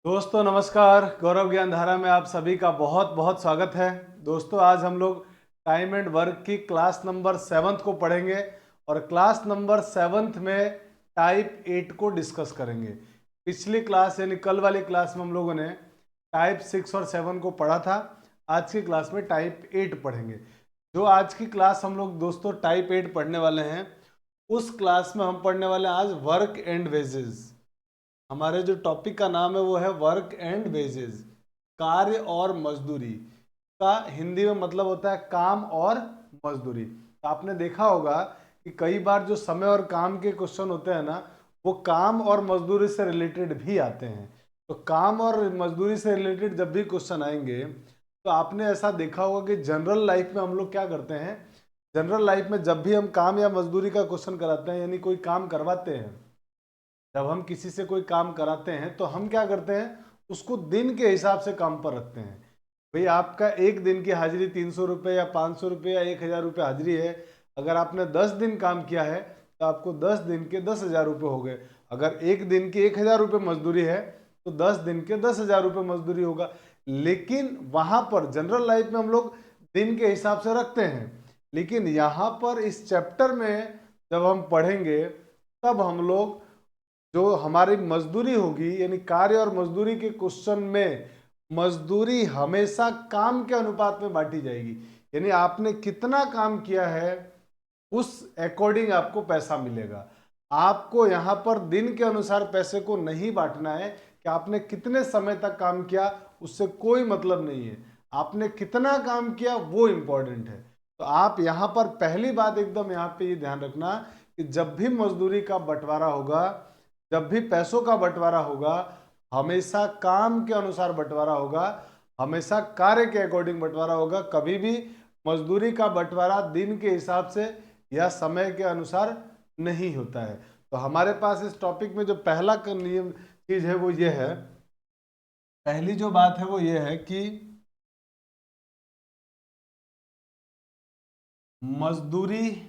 दोस्तों नमस्कार। गौरव ज्ञान धारा में आप सभी का बहुत बहुत स्वागत है। दोस्तों आज हम लोग टाइम एंड वर्क की क्लास नंबर 7th को पढ़ेंगे और क्लास नंबर 7th में टाइप 8 को डिस्कस करेंगे। पिछली क्लास यानी कल वाली क्लास में हम लोगों ने टाइप 6 और 7 को पढ़ा था। आज की क्लास में टाइप 8 पढ़ेंगे। जो आज की क्लास हम लोग दोस्तों टाइप 8 पढ़ने वाले हैं, उस क्लास में हम पढ़ने वाले हैं आज वर्क एंड वेजेस। हमारे जो टॉपिक का नाम है वो है वर्क एंड वेजेस, कार्य और मजदूरी का हिंदी में मतलब होता है काम और मजदूरी। तो आपने देखा होगा कि कई बार जो समय और काम के क्वेश्चन होते हैं ना, वो काम और मजदूरी से रिलेटेड भी आते हैं। तो काम और मजदूरी से रिलेटेड जब भी क्वेश्चन आएंगे तो आपने ऐसा देखा होगा कि जनरल लाइफ में हम लोग क्या करते हैं, जनरल लाइफ में जब भी हम काम या मजदूरी का क्वेश्चन कराते हैं यानी कोई काम करवाते हैं, जब हम किसी से कोई काम कराते हैं तो हम क्या करते हैं, उसको दिन के हिसाब से काम पर रखते हैं। भाई आपका एक दिन की हाजिरी 300 रुपये या 500 रुपये या 1000 रुपये हाजिरी है। अगर आपने 10 दिन काम किया है तो आपको 10 दिन के 10,000 रुपये हो गए। अगर एक दिन की 1000 रुपये मजदूरी है तो 10 दिन के 10,000 रुपये मजदूरी होगा। लेकिन वहां पर जनरल लाइफ में हम लोग दिन के हिसाब से रखते हैं, लेकिन यहाँ पर इस चैप्टर में जब हम पढ़ेंगे तब हम लोग जो हमारी मजदूरी होगी यानी कार्य और मजदूरी के क्वेश्चन में मजदूरी हमेशा काम के अनुपात में बांटी जाएगी। यानी आपने कितना काम किया है उस अकॉर्डिंग आपको पैसा मिलेगा। आपको यहाँ पर दिन के अनुसार पैसे को नहीं बांटना है कि आपने कितने समय तक काम किया, उससे कोई मतलब नहीं है। आपने कितना काम किया वो इंपॉर्टेंट है। तो आप यहाँ पर पहली बात एकदम यहाँ पे ये ध्यान रखना कि जब भी मजदूरी का बंटवारा होगा, जब भी पैसों का बंटवारा होगा, हमेशा काम के अनुसार बंटवारा होगा, हमेशा कार्य के अकॉर्डिंग बंटवारा होगा। कभी भी मजदूरी का बंटवारा दिन के हिसाब से या समय के अनुसार नहीं होता है। तो हमारे पास इस टॉपिक में जो पहला नियम चीज है वो ये है, पहली जो बात है वो ये है कि मजदूरी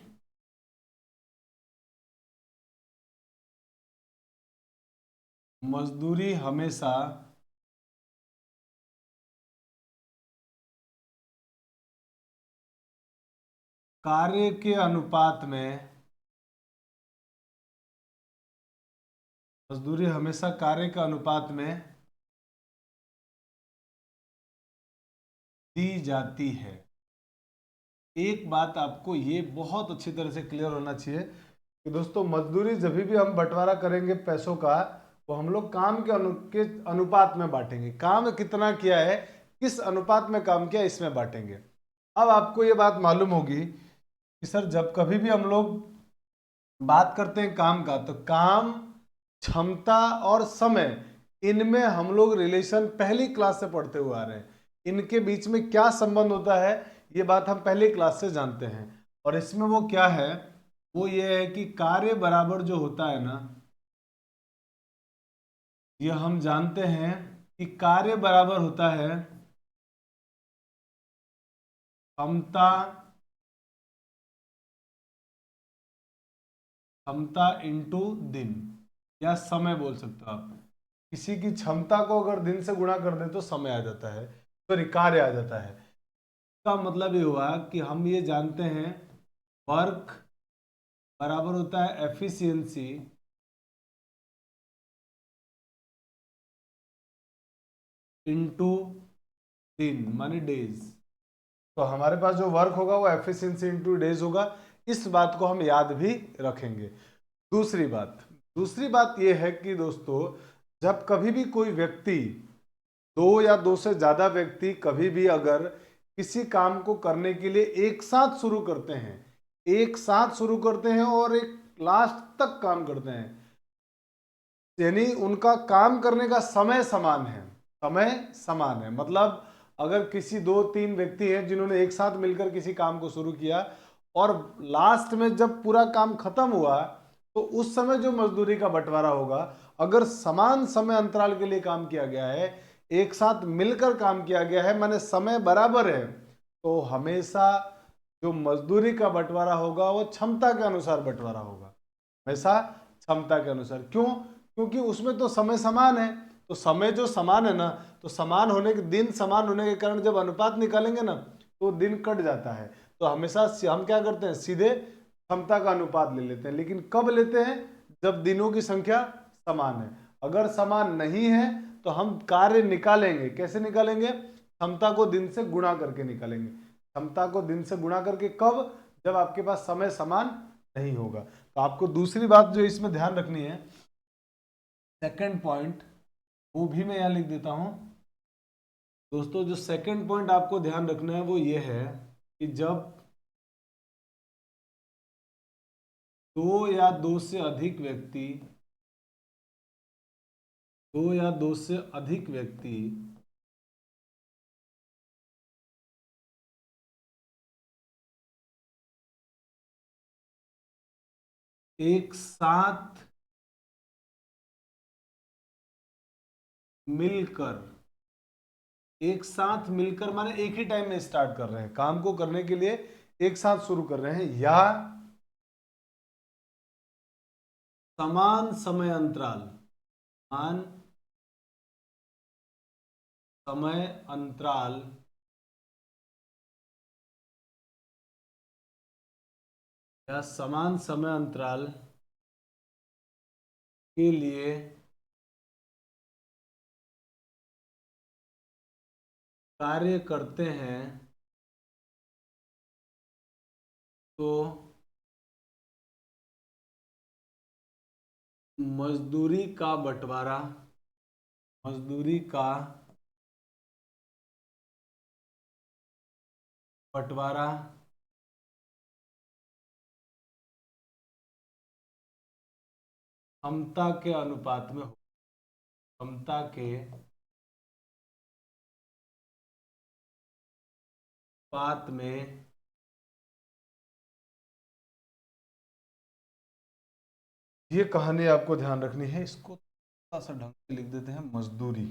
मजदूरी हमेशा कार्य के अनुपात में, मजदूरी हमेशा कार्य के अनुपात में दी जाती है। एक बात आपको ये बहुत अच्छी तरह से क्लियर होना चाहिए कि दोस्तों मजदूरी जब भी हम बंटवारा करेंगे पैसों का, वो हम लोग काम के अनुपात में बांटेंगे। काम कितना किया है, किस अनुपात में काम किया, इसमें बांटेंगे। अब आपको ये बात मालूम होगी कि सर जब कभी भी हम लोग बात करते हैं काम का, तो काम, क्षमता और समय, इनमें हम लोग रिलेशन पहली क्लास से पढ़ते हुए आ रहे हैं। इनके बीच में क्या संबंध होता है ये बात हम पहली क्लास से जानते हैं। और इसमें वो क्या है, वो ये है कि कार्य बराबर जो होता है ना, ये हम जानते हैं कि कार्य बराबर होता है क्षमता, क्षमता इंटू दिन, या समय बोल सकते हो आप। किसी की क्षमता को अगर दिन से गुणा कर दे तो समय आ जाता है, सॉरी कार्य आ जाता है। इसका मतलब ये हुआ कि हम ये जानते हैं वर्क बराबर होता है एफिशिएंसी इंटू दिन माने डेज। तो हमारे पास जो वर्क होगा वो एफिशिएंसी इंटू डेज होगा। इस बात को हम याद भी रखेंगे। दूसरी बात, दूसरी बात यह है कि दोस्तों जब कभी भी कोई व्यक्ति, दो या दो से ज्यादा व्यक्ति कभी भी अगर किसी काम को करने के लिए एक साथ शुरू करते हैं, एक साथ शुरू करते हैं और एक लास्ट तक काम करते हैं, यानी उनका काम करने का समय समान है, समय समान है। मतलब अगर किसी दो तीन व्यक्ति हैं जिन्होंने एक साथ मिलकर किसी काम को शुरू किया और लास्ट में जब पूरा काम खत्म हुआ तो उस समय जो मजदूरी का बंटवारा होगा, अगर समान समय अंतराल के लिए काम किया गया है, एक साथ मिलकर काम किया गया है, माने समय बराबर है, तो हमेशा जो मजदूरी का बंटवारा होगा वो क्षमता के अनुसार बंटवारा होगा, हमेशा क्षमता के अनुसार। क्यों? क्योंकि उसमें तो समय समान है। तो समय जो समान है ना, तो समान होने के दिन समान होने के कारण जब अनुपात निकालेंगे ना तो दिन कट जाता है। तो हमेशा हम क्या करते हैं, सीधे क्षमता का अनुपात ले लेते हैं। लेकिन कब लेते हैं, जब दिनों की संख्या समान है। अगर समान नहीं है तो हम कार्य निकालेंगे, कैसे निकालेंगे, क्षमता को दिन से गुणा करके निकालेंगे। क्षमता को दिन से गुणा करके कब, जब आपके पास समय समान नहीं होगा। तो आपको दूसरी बात जो इसमें ध्यान रखनी है, सेकंड पॉइंट, वो भी मैं यहां लिख देता हूं दोस्तों। जो सेकंड पॉइंट आपको ध्यान रखना है वो ये है कि जब दो या दो से अधिक व्यक्ति एक साथ मिलकर माने एक ही टाइम में स्टार्ट कर रहे हैं, काम को करने के लिए एक साथ शुरू कर रहे हैं, या समान समय अंतराल या समान समय अंतराल के लिए कार्य करते हैं तो मजदूरी का बंटवारा क्षमता के अनुपात में ये कहानी आपको ध्यान रखनी है। इसको थोड़ा सा ढंग से लिख देते हैं, मजदूरी।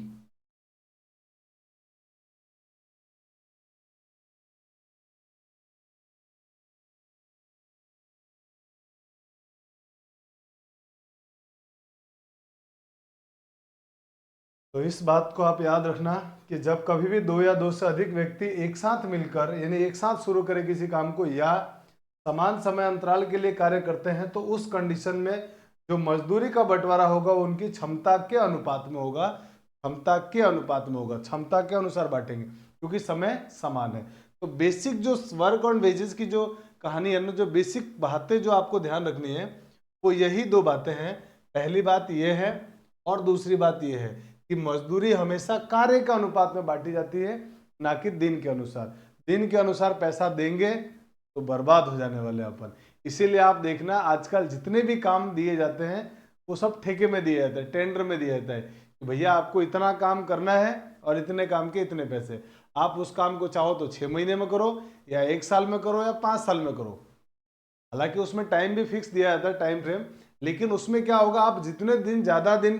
तो इस बात को आप याद रखना कि जब कभी भी दो या दो से अधिक व्यक्ति एक साथ मिलकर यानी एक साथ शुरू करें किसी काम को या समान समय अंतराल के लिए कार्य करते हैं, तो उस कंडीशन में जो मजदूरी का बंटवारा होगा वो उनकी क्षमता के अनुपात में होगा। क्षमता के अनुसार बांटेंगे क्योंकि समय समान है। तो बेसिक जो वर्क ऑन वेजेस की जो कहानी है ना, जो बेसिक बातें जो आपको ध्यान रखनी है वो यही दो बातें हैं। पहली बात यह है और दूसरी बात यह है कि मजदूरी हमेशा कार्य के अनुपात में बांटी जाती है, ना कि दिन के अनुसार। दिन के अनुसार पैसा देंगे तो बर्बाद हो जाने वाले अपन। इसीलिए आप देखना आजकल जितने भी काम दिए जाते हैं वो सब ठेके में दिया जाता है, टेंडर में दिया जाता है कि भैया आपको इतना काम करना है और इतने काम के इतने पैसे। आप उस काम को चाहो तो 6 महीने में करो या 1 साल में करो या 5 साल में करो। हालांकि उसमें टाइम भी फिक्स दिया जाता है, टाइम फ्रेम, लेकिन उसमें क्या होगा, आप जितने दिन ज्यादा दिन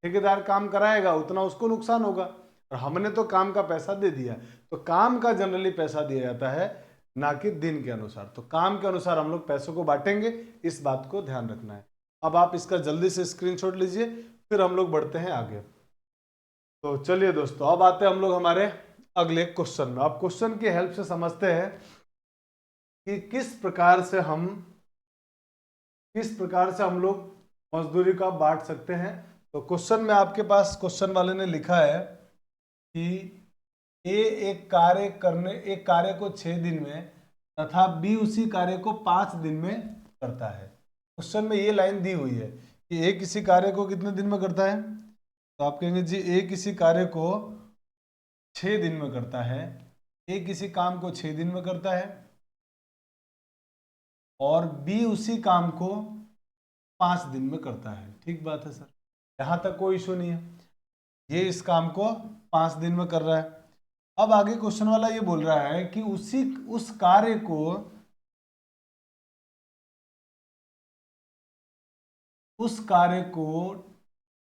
ठेकेदार काम कराएगा उतना उसको नुकसान होगा। और हमने तो काम का पैसा दे दिया, तो काम का जनरली पैसा दिया जाता है ना कि दिन के अनुसार। तो काम के अनुसार हम लोग पैसों को बांटेंगे, इस बात को ध्यान रखना है। अब आप इसका जल्दी से स्क्रीनशॉट लीजिए, फिर हम लोग बढ़ते हैं आगे। तो चलिए दोस्तों, अब आते हैं हम लोग हमारे अगले क्वेश्चन में। अब क्वेश्चन की हेल्प से समझते हैं कि किस प्रकार से हम लोग मजदूरी का बांट सकते हैं। तो क्वेश्चन में आपके पास क्वेश्चन वाले ने लिखा है कि ए एक कार्य को 6 दिन में तथा बी उसी कार्य को 5 दिन में करता है। क्वेश्चन में ये लाइन दी हुई है कि ए किसी कार्य को कितने दिन में करता है, तो आप कहेंगे जी ए किसी कार्य को 6 दिन में करता है। ए किसी काम को 6 दिन में करता है और बी उसी काम को 5 दिन में करता है। ठीक बात है सर, यहां तक कोई इशू नहीं है। ये इस काम को 5 दिन में कर रहा है। अब आगे क्वेश्चन वाला ये बोल रहा है कि उस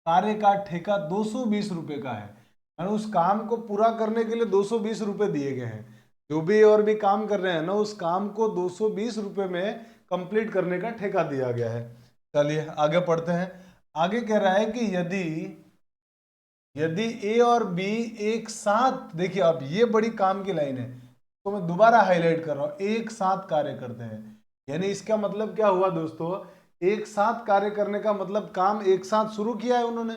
कार्य का ठेका 220 रुपए का है। यानी उस काम को पूरा करने के लिए 220 रुपए दिए गए हैं। जो भी और भी काम कर रहे हैं ना, उस काम को 220 रुपए में कंप्लीट करने का ठेका दिया गया है। चलिए आगे पढ़ते हैं। आगे कह रहा है कि यदि यदि ए और बी एक साथ, देखिए अब ये बड़ी काम की लाइन है, तो मैं दोबारा हाईलाइट कर रहा हूं, एक साथ कार्य करते हैं। यानी इसका मतलब क्या हुआ दोस्तों, एक साथ कार्य करने का मतलब काम एक साथ शुरू किया है उन्होंने,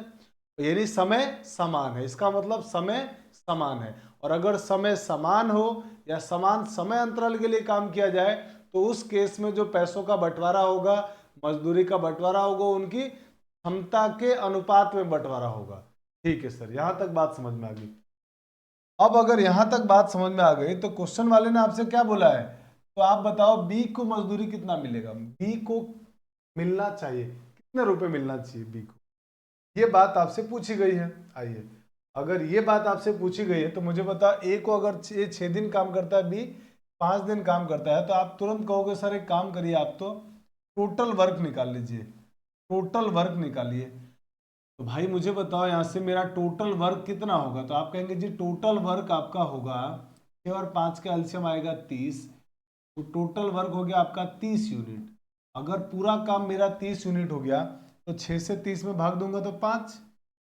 यानी समय समान है। इसका मतलब समय समान है, और अगर समय समान हो या समान समय अंतराल के लिए काम किया जाए तो उस केस में जो पैसों का बंटवारा होगा, मजदूरी का बंटवारा होगा, उनकी क्षमता के अनुपात में बंटवारा होगा। ठीक है सर, यहां तक बात समझ में आ गई। अब अगर यहां तक बात समझ में आ गई तो क्वेश्चन वाले ने आपसे क्या बोला है, तो आप बताओ बी को मजदूरी कितना मिलेगा। बी को मिलना चाहिए, कितने रुपए मिलना चाहिए बी को, ये बात आपसे पूछी गई है। आइए, अगर ये बात आपसे पूछी गई है तो मुझे बता, ए को अगर 6 दिन काम करता है, बी 5 दिन काम करता है, तो आप तुरंत कहोगे सर एक काम करिए, आप तो टोटल वर्क निकाल लीजिए, टोटल वर्क निकालिए। तो भाई मुझे बताओ यहाँ से मेरा टोटल वर्क कितना होगा, तो आप कहेंगे जी टोटल वर्क आपका होगा 6 और 5 का एलसीएम आएगा 30, तो टोटल वर्क हो गया आपका 30 यूनिट। अगर पूरा काम मेरा 30 यूनिट हो गया तो 6 से 30 में भाग दूंगा तो 5,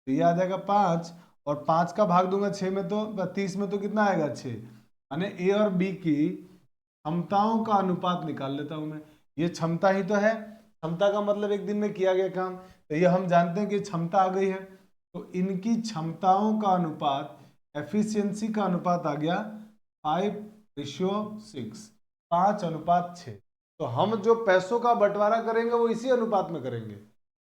तो ये आ जाएगा 5, और 5 का भाग दूंगा 6 में तो 30 में तो कितना आएगा 6। यानी ए और बी की क्षमताओं का अनुपात निकाल लेता हूं मैं। ये क्षमता ही तो है, क्षमता का मतलब एक दिन में किया गया काम, तो ये हम जानते हैं कि क्षमता आ गई है, तो इनकी क्षमताओं का अनुपात, एफिशिएंसी का अनुपात आ गया 5:6, 5:6। तो हम जो पैसों का बंटवारा करेंगे वो इसी अनुपात में करेंगे,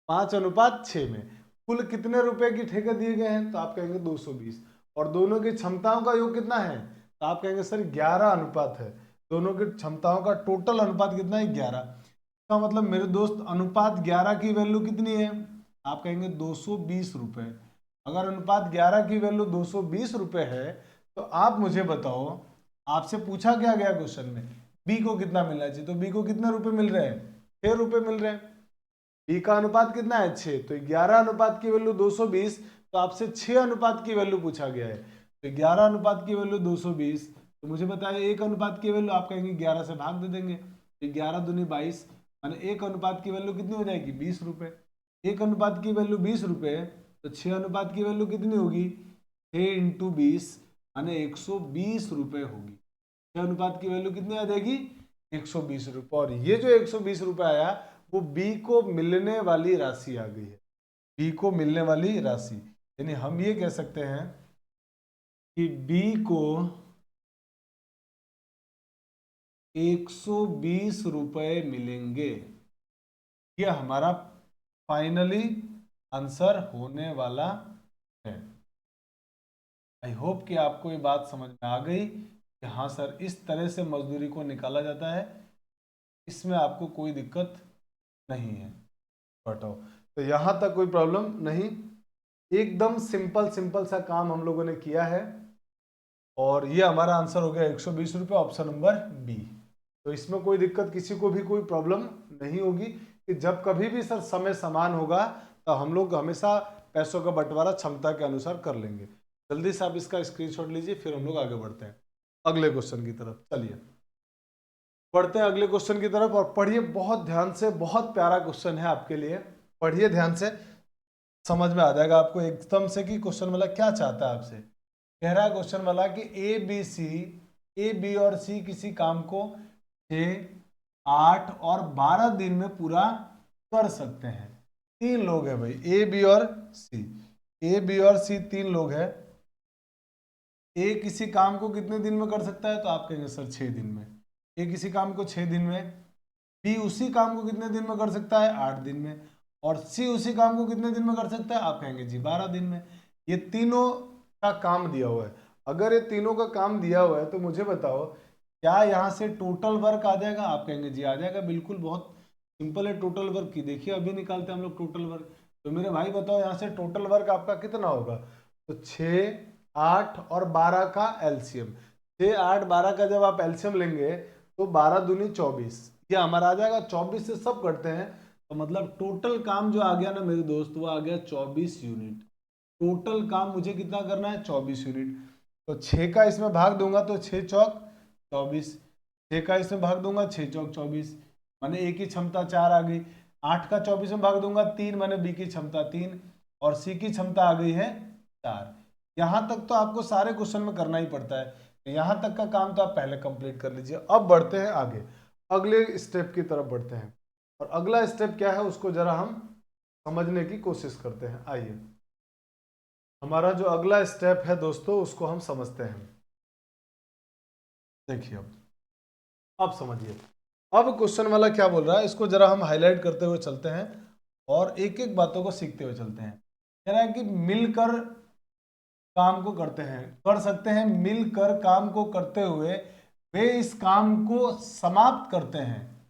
5:6 में। कुल कितने रुपए की ठेके दिए गए हैं, तो आप कहेंगे 220, और दोनों की क्षमताओं का योग कितना है, तो आप कहेंगे सर 11 अनुपात है। दोनों की क्षमताओं का टोटल अनुपात कितना है, 11। इसका मतलब मेरे दोस्त अनुपात 11 की वैल्यू कितनी है, आप कहेंगे 220 रुपए। अगर अनुपात 11 की वैल्यू 220 रुपए है तो आप मुझे बताओ, आपसे पूछा क्या गया क्वेश्चन में, बी को कितना मिलना चाहिए, तो बी को कितने रुपए मिल रहे हैं, 6 रुपए मिल रहे हैं। बी का अनुपात कितना है 6, तो 11 अनुपात की वैल्यू 220, तो आपसे 6 अनुपात की वैल्यू पूछा गया है, तो 11 अनुपात की वैल्यू 220, तो मुझे बताया एक अनुपात की वैल्यू, आप कहेंगे 11 से भाग दे देंगे, तो 11 दूनी 22, माने एक अनुपात की वैल्यू कितनी हो जाएगी 20 रुपए। एक अनुपात की वैल्यू 20 रुपए, तो 6 अनुपात की वैल्यू कितनी होगी, 6 इंटू 20 माने 120 रुपए होगी। 6 अनुपात की वैल्यू कितनी आ जाएगी, 120 रुपए, और ये जो 120 रुपए आया वो बी को मिलने वाली राशि आ गई है, बी को मिलने वाली राशि। यानी हम ये कह सकते हैं कि बी को 120 रुपए मिलेंगे, ये हमारा फाइनली आंसर होने वाला है। आई होप कि आपको ये बात समझ में आ गई कि हाँ सर इस तरह से मजदूरी को निकाला जाता है, इसमें आपको कोई दिक्कत नहीं है। बताओ, तो यहाँ तक कोई प्रॉब्लम नहीं, एकदम सिंपल सिंपल सा काम हम लोगों ने किया है, और ये हमारा आंसर हो गया 120 रुपये, ऑप्शन नंबर बी। तो इसमें कोई दिक्कत, किसी को भी कोई प्रॉब्लम नहीं होगी कि जब कभी भी सर समय समान होगा तो हम लोग हमेशा पैसों का बंटवारा क्षमता के अनुसार कर लेंगे। जल्दी से आप इसका स्क्रीनशॉट लीजिए, फिर हम लोग आगे बढ़ते हैं अगले क्वेश्चन की तरफ। चलिए बढ़ते हैं अगले क्वेश्चन की तरफ, और पढ़िए बहुत ध्यान से, बहुत प्यारा क्वेश्चन है आपके लिए, पढ़िए ध्यान से, समझ में आ जाएगा आपको एकदम से कि क्वेश्चन वाला क्या चाहता है आपसे। कह रहा है क्वेश्चन वाला कि ए बी और सी किसी काम को 6, 8 और 12 दिन में पूरा कर सकते हैं। 3 लोग हैं भाई, ए बी और सी, ए बी और सी 3 लोग हैं। ए किसी काम को कितने दिन में कर सकता है, तो आप कहेंगे सर 6 दिन में। ए किसी काम को 6 दिन में, बी उसी काम को कितने दिन में कर सकता है, 8 दिन में, और सी उसी काम को कितने दिन में कर सकता है, आप कहेंगे जी 12 दिन में। ये तीनों का काम दिया हुआ है। अगर ये तीनों का काम दिया हुआ है तो मुझे बताओ क्या यहाँ से टोटल वर्क आ जाएगा, आप कहेंगे जी आ जाएगा, बिल्कुल बहुत सिंपल है टोटल वर्क की। देखिए अभी निकालते हैं हम लोग टोटल वर्क, तो मेरे भाई बताओ यहाँ से टोटल वर्क आपका कितना होगा, तो 6, 8 और 12 का एलसीएम, 6, 8, 12 का जब आप एलसीएम लेंगे तो 12 दूनी 24, ये हमारा आ जाएगा। 24 से सब करते हैं, तो मतलब टोटल काम जो आ गया ना मेरे दोस्त, वो आ गया 24 यूनिट। टोटल काम मुझे कितना करना है, 24 यूनिट। तो 6 का इसमें भाग दूंगा तो 6 चौक 24, 6 का इसमें भाग दूंगा 6 चौक 24, माने ए की क्षमता 4 आ गई। 8 का 24 में भाग दूंगा 3, माने बी की क्षमता 3, और सी की क्षमता आ गई है 4। यहाँ तक तो आपको सारे क्वेश्चन में करना ही पड़ता है, तो यहाँ तक का काम तो आप पहले कंप्लीट कर लीजिए। अब बढ़ते हैं आगे, अगले स्टेप की तरफ बढ़ते हैं, और अगला स्टेप क्या है उसको जरा हम समझने की कोशिश करते हैं। आइए, हमारा जो अगला स्टेप है दोस्तों उसको हम समझते हैं। देखिए अब समझिए, अब क्वेश्चन वाला क्या बोल रहा है इसको जरा हम हाईलाइट करते हुए चलते हैं और एक एक बातों को सीखते हुए चलते हैं। कह रहा है कि मिलकर काम को करते हैं, कर सकते हैं, मिलकर काम को करते हुए वे इस काम को समाप्त करते हैं।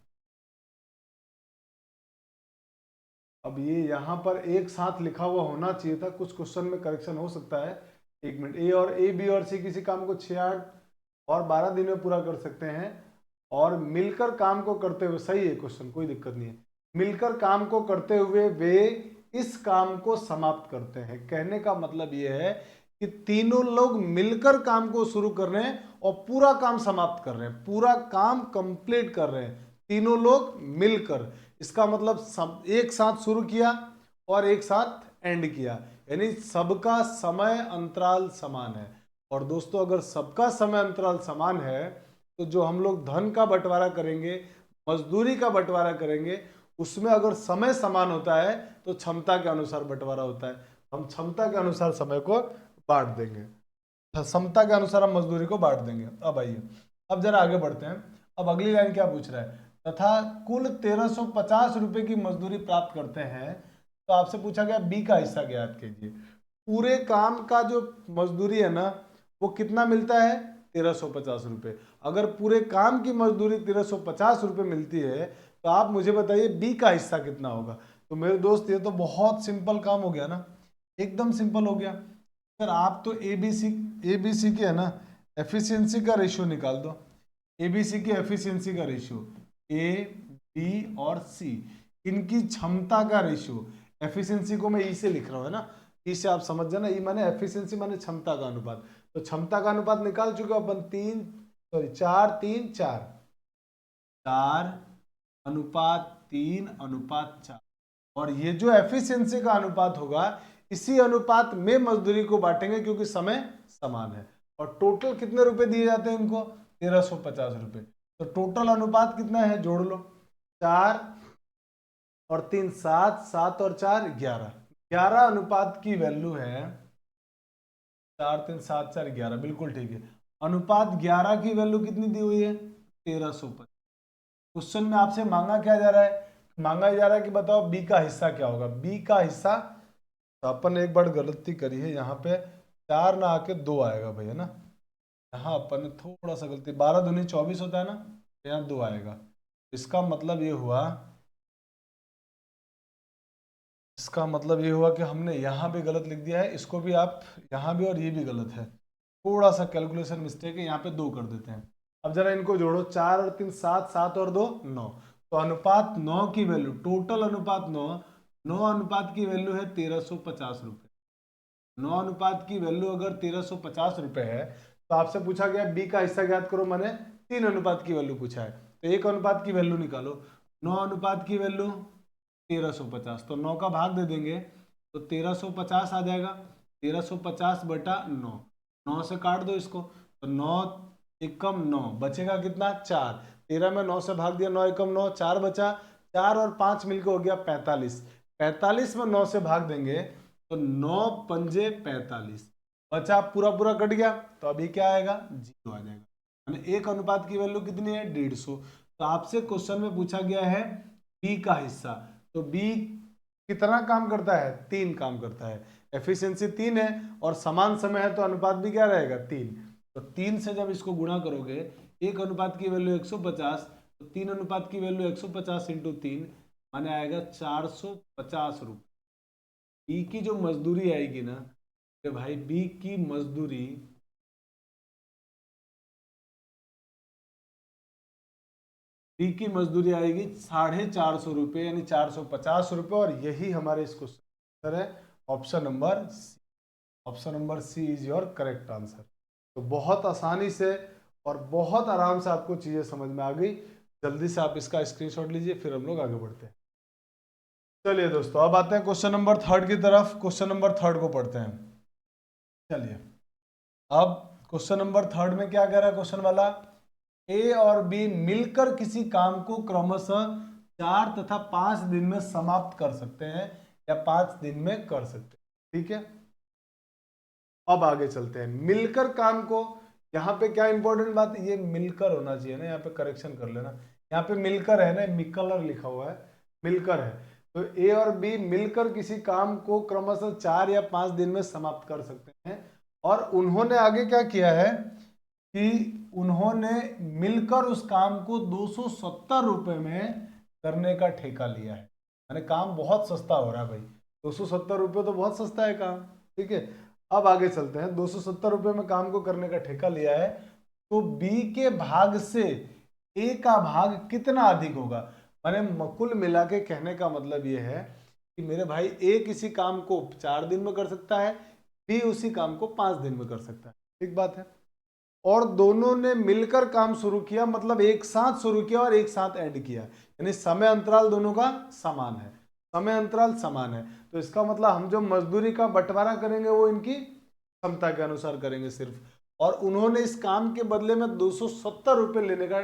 अब ये यहाँ पर एक साथ लिखा हुआ होना चाहिए था, कुछ क्वेश्चन में करेक्शन हो सकता है। एक मिनट, ए बी और सी किसी काम को 6, 8 और 12 दिन में पूरा कर सकते हैं, और मिलकर काम को करते हुए, सही है क्वेश्चन, कोई दिक्कत नहीं है, मिलकर काम को करते हुए वे इस काम को समाप्त करते हैं। कहने का मतलब ये है कि तीनों लोग मिलकर काम को शुरू कर रहे हैं और पूरा काम समाप्त कर रहे हैं, पूरा काम कंप्लीट कर रहे हैं, तीनों लोग मिलकर। इसका मतलब एक साथ शुरू किया और एक साथ एंड किया, यानी सबका समय अंतराल समान है। और दोस्तों अगर सबका समय अंतराल समान है तो जो हम लोग धन का बंटवारा करेंगे, मजदूरी का बंटवारा करेंगे, उसमें अगर समय समान होता है तो क्षमता के अनुसार बंटवारा होता है। हम क्षमता के अनुसार समय को बांट देंगे, क्षमता के अनुसार हम मजदूरी को बांट देंगे। अब आइए, अब जरा आगे बढ़ते हैं। अब अगली लाइन क्या पूछ रहा है, तथा कुल 1350 रुपए की मजदूरी प्राप्त करते हैं। तो आपसे पूछा गया बी का हिस्सा ज्ञात कीजिए। पूरे काम का जो मजदूरी है ना वो कितना मिलता है, 1350 रुपये। अगर पूरे काम की मजदूरी 1350 रुपये मिलती है तो आप मुझे बताइए बी का हिस्सा कितना होगा। तो मेरे दोस्त ये तो बहुत सिंपल काम हो गया ना, एकदम सिंपल हो गया। सर आप तो एबीसी के है ना एफिशिएंसी का रेशियो निकाल दो। एबीसी की एफिशिएंसी का रेशियो, ए बी और सी, इनकी क्षमता का रेशियो। एफिशिएंसी को मैं ई से लिख रहा हूँ है ना, ई से आप समझ जाना, ई माने एफिशिएंसी माने क्षमता का अनुपात। तो क्षमता का अनुपात निकाल चुके अपन 4 3 4, 4:3:4। और ये जो एफिशिएंसी का अनुपात होगा इसी अनुपात में मजदूरी को बांटेंगे क्योंकि समय समान है। और टोटल कितने रुपए दिए जाते हैं इनको, 1350 रुपए। तो टोटल अनुपात कितना है, जोड़ लो, 4 और 3 7, 7 और 4 11, 11 अनुपात की वैल्यू है। 4 3 7 4 11, बिल्कुल ठीक है। अनुपात 11 की वैल्यू कितनी दी हुई है, 1350। क्वेश्चन में आपसे मांगा क्या जा रहा है, मांगा जा रहा है कि बताओ बी का हिस्सा क्या होगा। बी का हिस्सा, तो अपन एक बार गलती करी है, यहाँ पे 4 ना आके 2 आएगा भाई है ना, यहाँ अपन ने थोड़ा सा गलती, 12 दूनी 24 होता है ना, तो यहाँ 2 आएगा। इसका मतलब ये हुआ, इसका मतलब ये हुआ कि हमने यहाँ भी गलत लिख दिया है, इसको भी आप यहाँ भी, और ये भी गलत है, थोड़ा सा कैलकुलेशन मिस्टेक है, यहाँ पे 2 कर देते हैं। अब जरा इनको जोड़ो, 4 और 3 7, 7 और 2 9। तो अनुपात 9 की वैल्यू, टोटल अनुपात 9, 9 अनुपात की वैल्यू है 1350 रुपये। 9 अनुपात की वैल्यू अगर 1350 रुपये है तो आपसे पूछा गया बी का हिस्सा ज्ञात करो, मैंने 3 अनुपात की वैल्यू पूछा है, तो 1 अनुपात की वैल्यू निकालो। 9 अनुपात की वैल्यू 1350, तो 9 का भाग दे देंगे तो 1350 आ जाएगा। 1350 बटा 9, 9 से काट दो इसको, तो 9 एकम 9, बचेगा कितना 4। 13 में 9 से भाग दिया, 9 एकम 9, 4 बचा, 4 और 5 मिलकर हो गया 45। 45 में 9 से भाग देंगे तो 9 पंजे 45, बचा पूरा पूरा कट गया, तो अभी क्या आएगा, 0 आ जाएगा। यानी 1 अनुपात की वैल्यू कितनी है, 150। तो आपसे क्वेश्चन में पूछा गया है बी का हिस्सा, तो बी कितना काम करता है, 3 काम करता है। एफिशिएंसी 3 है और समान समय है तो अनुपात भी क्या रहेगा, 3। तो 3 से जब इसको गुणा करोगे, 1 अनुपात की वैल्यू 150, तो 3 अनुपात की वैल्यू 150 इंटू 3 माने आएगा 450 रुपये। बी की जो मजदूरी आएगी ना, तो भाई बी की मजदूरी, बी की मजदूरी आएगी 450 रुपये, यानी 450 रुपये। और यही हमारे इस क्वेश्चन आंसर है, option number C. Option number C is your correct answer. तो बहुत आसानी से और बहुत आराम से आपको चीजें समझ में आ गई। जल्दी से आप इसका स्क्रीनशॉट लीजिए, फिर हम लोग आगे बढ़ते हैं। चलिए दोस्तों, अब आते हैं क्वेश्चन नंबर 3 की तरफ। क्वेश्चन नंबर 3 को पढ़ते हैं। चलिए अब क्वेश्चन नंबर 3 में क्या कह रहा है क्वेश्चन वाला, ए और बी मिलकर किसी काम को क्रमशः 4 तथा 5 दिन में समाप्त कर सकते हैं या 5 दिन में कर सकते हैं। ठीक है, अब आगे चलते हैं। मिलकर काम को, यहाँ पे क्या इंपॉर्टेंट बात, ये मिलकर होना चाहिए ना, यहाँ पे करेक्शन कर लेना, यहाँ पे मिलकर है ना, मिकलर लिखा हुआ है, मिलकर है। तो ए और बी मिलकर किसी काम को क्रमशः 4 या 5 दिन में समाप्त कर सकते हैं। और उन्होंने आगे क्या किया है कि उन्होंने मिलकर उस काम को 270 रुपये में करने का ठेका लिया है। यानी काम बहुत सस्ता हो रहा है भाई, 270 रुपये तो बहुत सस्ता है काम। ठीक है, अब आगे चलते हैं। 270 रुपये में काम को करने का ठेका लिया है, तो बी के भाग से ए का भाग कितना अधिक होगा। मैंने कुल मिला के कहने का मतलब ये है कि मेरे भाई ए किसी काम को 4 दिन में कर सकता है, बी उसी काम को 5 दिन में कर सकता है। ठीक बात है। और दोनों ने मिलकर काम शुरू किया, मतलब एक साथ शुरू किया और एक साथ एंड किया, यानी समय अंतराल दोनों का समान है, समय अंतराल समान है। तो इसका मतलब हम जो मजदूरी का बंटवारा करेंगे वो इनकी क्षमता के अनुसार करेंगे सिर्फ। और उन्होंने इस काम के बदले में 270 रुपये लेने का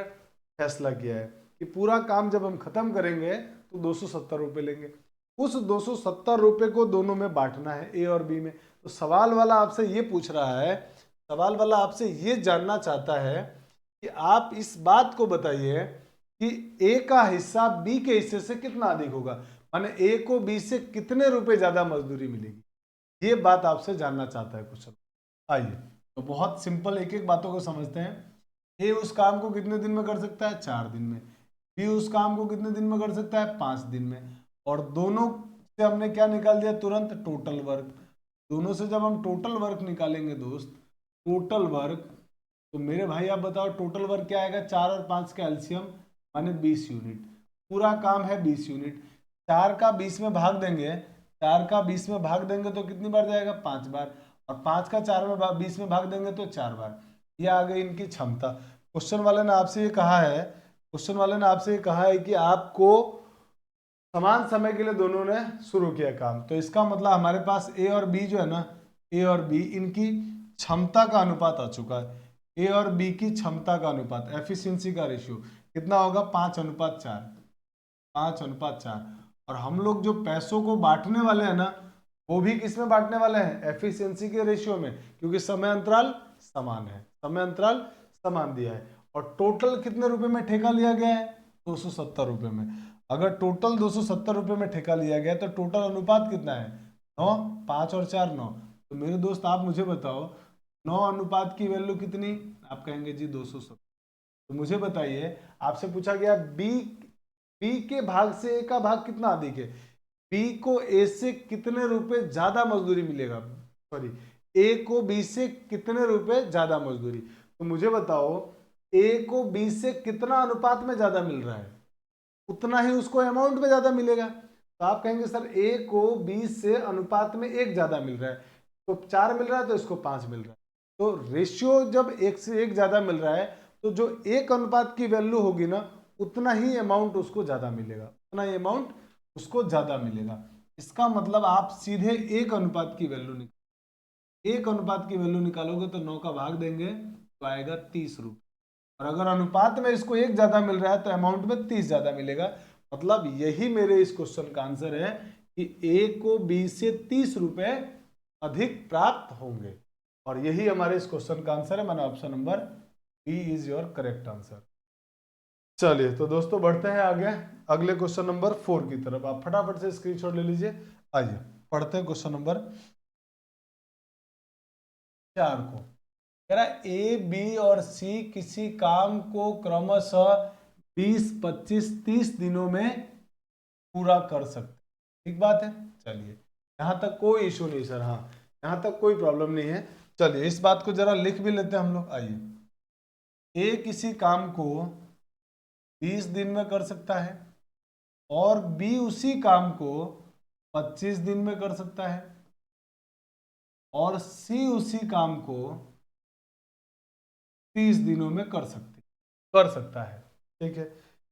फैसला किया है कि पूरा काम जब हम खत्म करेंगे तो 270 रुपये लेंगे। उस 270 रुपये को दोनों में बांटना है, ए और बी में। तो सवाल वाला आपसे ये पूछ रहा है, सवाल वाला आपसे ये जानना चाहता है कि आप इस बात को बताइए कि ए का हिस्सा बी के हिस्से से कितना अधिक होगा, माने ए को बी से कितने रुपए ज्यादा मजदूरी मिलेगी, ये बात आपसे जानना चाहता है क्वेश्चन। आइए तो बहुत सिंपल एक एक बातों को समझते हैं। ए उस काम को कितने दिन में कर सकता है, 4 दिन में। बी उस काम को कितने दिन में कर सकता है, 5 दिन में। और दोनों से हमने क्या निकाल दिया तुरंत, टोटल वर्क। दोनों से जब हम टोटल वर्क निकालेंगे दोस्त, टोटल वर्क, तो मेरे भाई आप बताओ टोटल वर्क क्या आएगा, 4 और 5 का एलसीएम माने 20 यूनिट। पूरा काम है 20 यूनिट, 4 का 20 में भाग देंगे, 4 का 20 में भाग देंगे तो कितनी बार जाएगा, 5 बार। और 5 का 4 में 20 में भाग देंगे तो 4 बार। ये आ गई इनकी क्षमता। क्वेश्चन वाले ने आपसे ये कहा है, क्वेश्चन वाले ने आपसे ये कहा है कि आपको समान समय के लिए दोनों ने शुरू किया काम। तो इसका मतलब हमारे पास ए और बी जो है ना, ए और बी इनकी क्षमता का अनुपात आ चुका है। ए और बी की क्षमता का अनुपात, एफिशिएंसी का रेशियो कितना होगा, 5:4, 5:4। और हम लोग जो पैसों को बांटने वाले हैं ना, वो भी किस में बांटने वाले हैं, एफिशिएंसी के रेशियो में, क्योंकि समय अंतराल समान है, समय अंतराल समान दिया है। और टोटल कितने रुपए में ठेका लिया गया है, 270 रुपये में। अगर टोटल 270 रुपये में ठेका लिया गया तो टोटल अनुपात कितना है, 9, 5 और 4 9। तो मेरे दोस्त आप मुझे बताओ 9 अनुपात की वैल्यू कितनी, आप कहेंगे जी 270। तो मुझे बताइए, आपसे पूछा गया बी के भाग से ए का भाग कितना अधिक है, बी को ए से कितने रुपए ज्यादा मजदूरी मिलेगा, सॉरी ए को बी से कितने रुपए ज्यादा मजदूरी। तो मुझे बताओ ए को बी से कितना अनुपात में ज्यादा मिल रहा है, उतना ही उसको अमाउंट में ज्यादा मिलेगा। तो आप कहेंगे सर ए को बी से अनुपात में 1 ज्यादा मिल रहा है, तो 4 मिल रहा है तो इसको 5 मिल रहा है। तो रेशियो जब 1 से 1 ज्यादा मिल रहा है तो जो 1 अनुपात की वैल्यू होगी ना, उतना ही अमाउंट उसको ज्यादा मिलेगा, उतना ही अमाउंट उसको ज्यादा मिलेगा। इसका मतलब आप सीधे 1 अनुपात की वैल्यू निकाल, 1 अनुपात की वैल्यू निकालोगे तो 9 का भाग देंगे तो आएगा 30 रुपये। और अगर अनुपात में इसको 1 ज्यादा मिल रहा है तो अमाउंट में 30 ज्यादा मिलेगा। मतलब यही मेरे इस क्वेश्चन का आंसर है कि ए को बी से 30 रुपए अधिक प्राप्त होंगे। और यही हमारे इस क्वेश्चन का आंसर है, माना option number B is your correct answer. चलिए तो दोस्तों बढ़ते हैं आगे अगले क्वेश्चन नंबर 4 की तरफ। आप फटाफट से स्क्रीनशॉट ले लीजिए। आइए पढ़ते हैं क्वेश्चन नंबर 4 को। कह रहा है ए बी और सी किसी काम को क्रमशः 20, 25, 30 दिनों में पूरा कर सकते। ठीक बात है। चलिए यहाँ तक कोई इशू नहीं सर, हाँ यहाँ तक कोई प्रॉब्लम नहीं है। चलिए इस बात को जरा लिख भी लेते हैं हम लोग। आइए ए किसी काम को 20 दिन में कर सकता है और बी उसी काम को 25 दिन में कर सकता है और सी उसी काम को 30 दिनों में कर सकता है। ठीक है,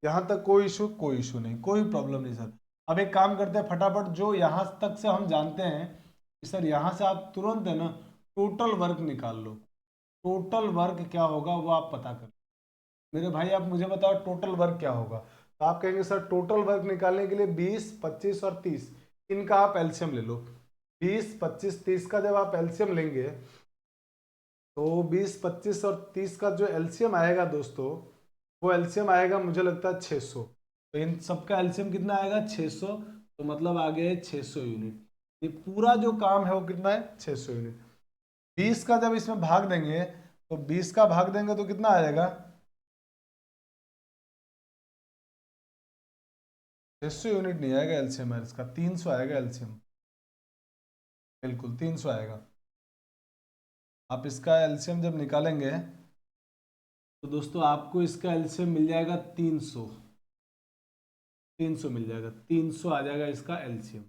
यहां तक कोई इशू नहीं, कोई प्रॉब्लम नहीं सर। अब एक काम करते हैं फटाफट, जो यहां तक से हम जानते हैं कि सर यहां से आप तुरंत है ना टोटल वर्क निकाल लो। टोटल वर्क क्या होगा वो आप पता कर। मेरे भाई आप मुझे बताओ टोटल वर्क क्या होगा। तो आप कहेंगे सर टोटल वर्क निकालने के लिए 20, 25 और 30 इनका आप एलसीएम ले लो। 20, 25, 30 का जब आप एलसीएम लेंगे तो 20, 25 और 30 का जो एलसीएम आएगा दोस्तों, वो एलसीएम आएगा मुझे लगता है 600। तो इन सबका एलसीएम कितना आएगा 600, तो मतलब आ गया 600 यूनिट। ये पूरा जो काम है वो कितना है 600 यूनिट। 20 का जब इसमें भाग देंगे तो 20 का भाग देंगे तो कितना आ जाएगा 600 यूनिट नहीं आएगा एलसीएम है इसका, 300 आएगा एलसीएम। बिल्कुल 300 आएगा। आप इसका एलसीएम जब निकालेंगे तो दोस्तों आपको इसका एलसीएम मिल जाएगा 300। 300 मिल जाएगा, 300 आ जाएगा इसका एलसीएम।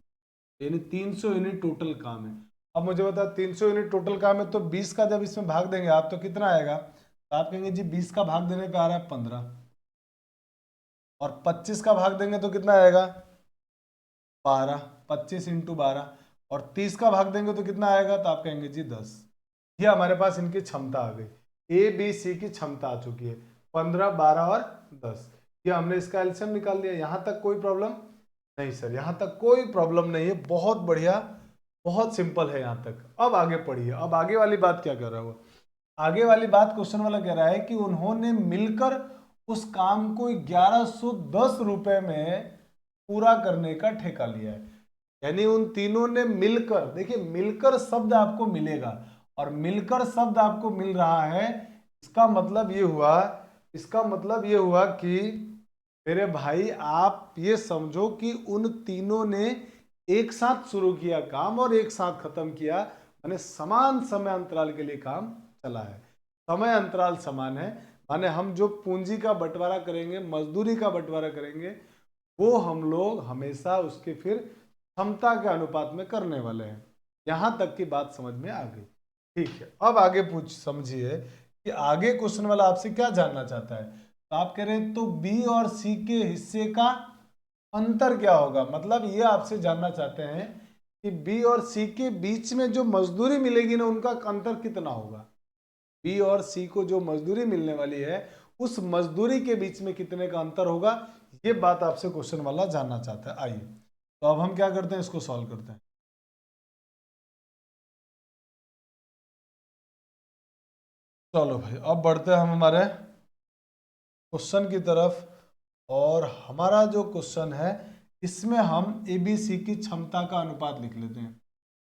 यानी 300 यूनिट टोटल काम है। अब मुझे बता 300 यूनिट टोटल काम है तो 20 का जब इसमें भाग देंगे आप तो कितना आएगा। तो आप कहेंगे जी 20 का भाग देने पे आ रहा है 15, और 25 का भाग देंगे तो कितना आएगा 12, 25 इंटू 12, और 30 का भाग देंगे तो कितना आएगा। तो आप कहेंगे जी 10। ये हमारे पास इनकी क्षमता आ गई। ए बी सी की क्षमता आ चुकी है 15, 12 और 10। ये हमने इसका एलसीएम निकाल दिया। यहाँ तक कोई प्रॉब्लम नहीं सर, यहाँ तक कोई प्रॉब्लम नहीं है, बहुत बढ़िया, बहुत सिंपल है यहाँ तक। अब आगे पढ़िए, अब आगे वाली बात क्या कर रहा है वो। आगे वाली बात क्वेश्चन वाला कह रहा है कि उन्होंने मिलकर उस काम को 1110 रुपए में पूरा करने का ठेका लिया है। यानी उन तीनों ने मिलकर, देखिए मिलकर शब्द आपको मिलेगा और मिलकर शब्द आपको मिल रहा है, इसका मतलब ये हुआ, इसका मतलब ये हुआ कि मेरे भाई आप ये समझो कि उन तीनों ने एक साथ शुरू किया काम और एक साथ खत्म किया, माने समान समय अंतराल के लिए काम चला है। समय अंतराल समान है, माने हम जो पूंजी का बंटवारा करेंगे, मजदूरी का बंटवारा करेंगे, वो हम लोग हमेशा उसके फिर क्षमता के अनुपात में करने वाले हैं। यहां तक की बात समझ में आ गई। ठीक है, अब आगे पूछ समझिए कि आगे क्वेश्चन वाला आपसे क्या जानना चाहता है। तो आप कह रहे हैं तो बी और सी के हिस्से का अंतर क्या होगा। मतलब ये आपसे जानना चाहते हैं कि बी और सी के बीच में जो मजदूरी मिलेगी ना, उनका अंतर कितना होगा। बी और सी को जो मजदूरी मिलने वाली है उस मजदूरी के बीच में कितने का अंतर होगा, ये बात आपसे क्वेश्चन वाला जानना चाहता है। आइए तो अब हम क्या करते हैं, इसको सॉल्व करते हैं। चलो भाई अब बढ़ते हैं हम हमारे क्वेश्चन की तरफ। और हमारा जो क्वेश्चन है इसमें हम ए बी सी की क्षमता का अनुपात लिख लेते हैं।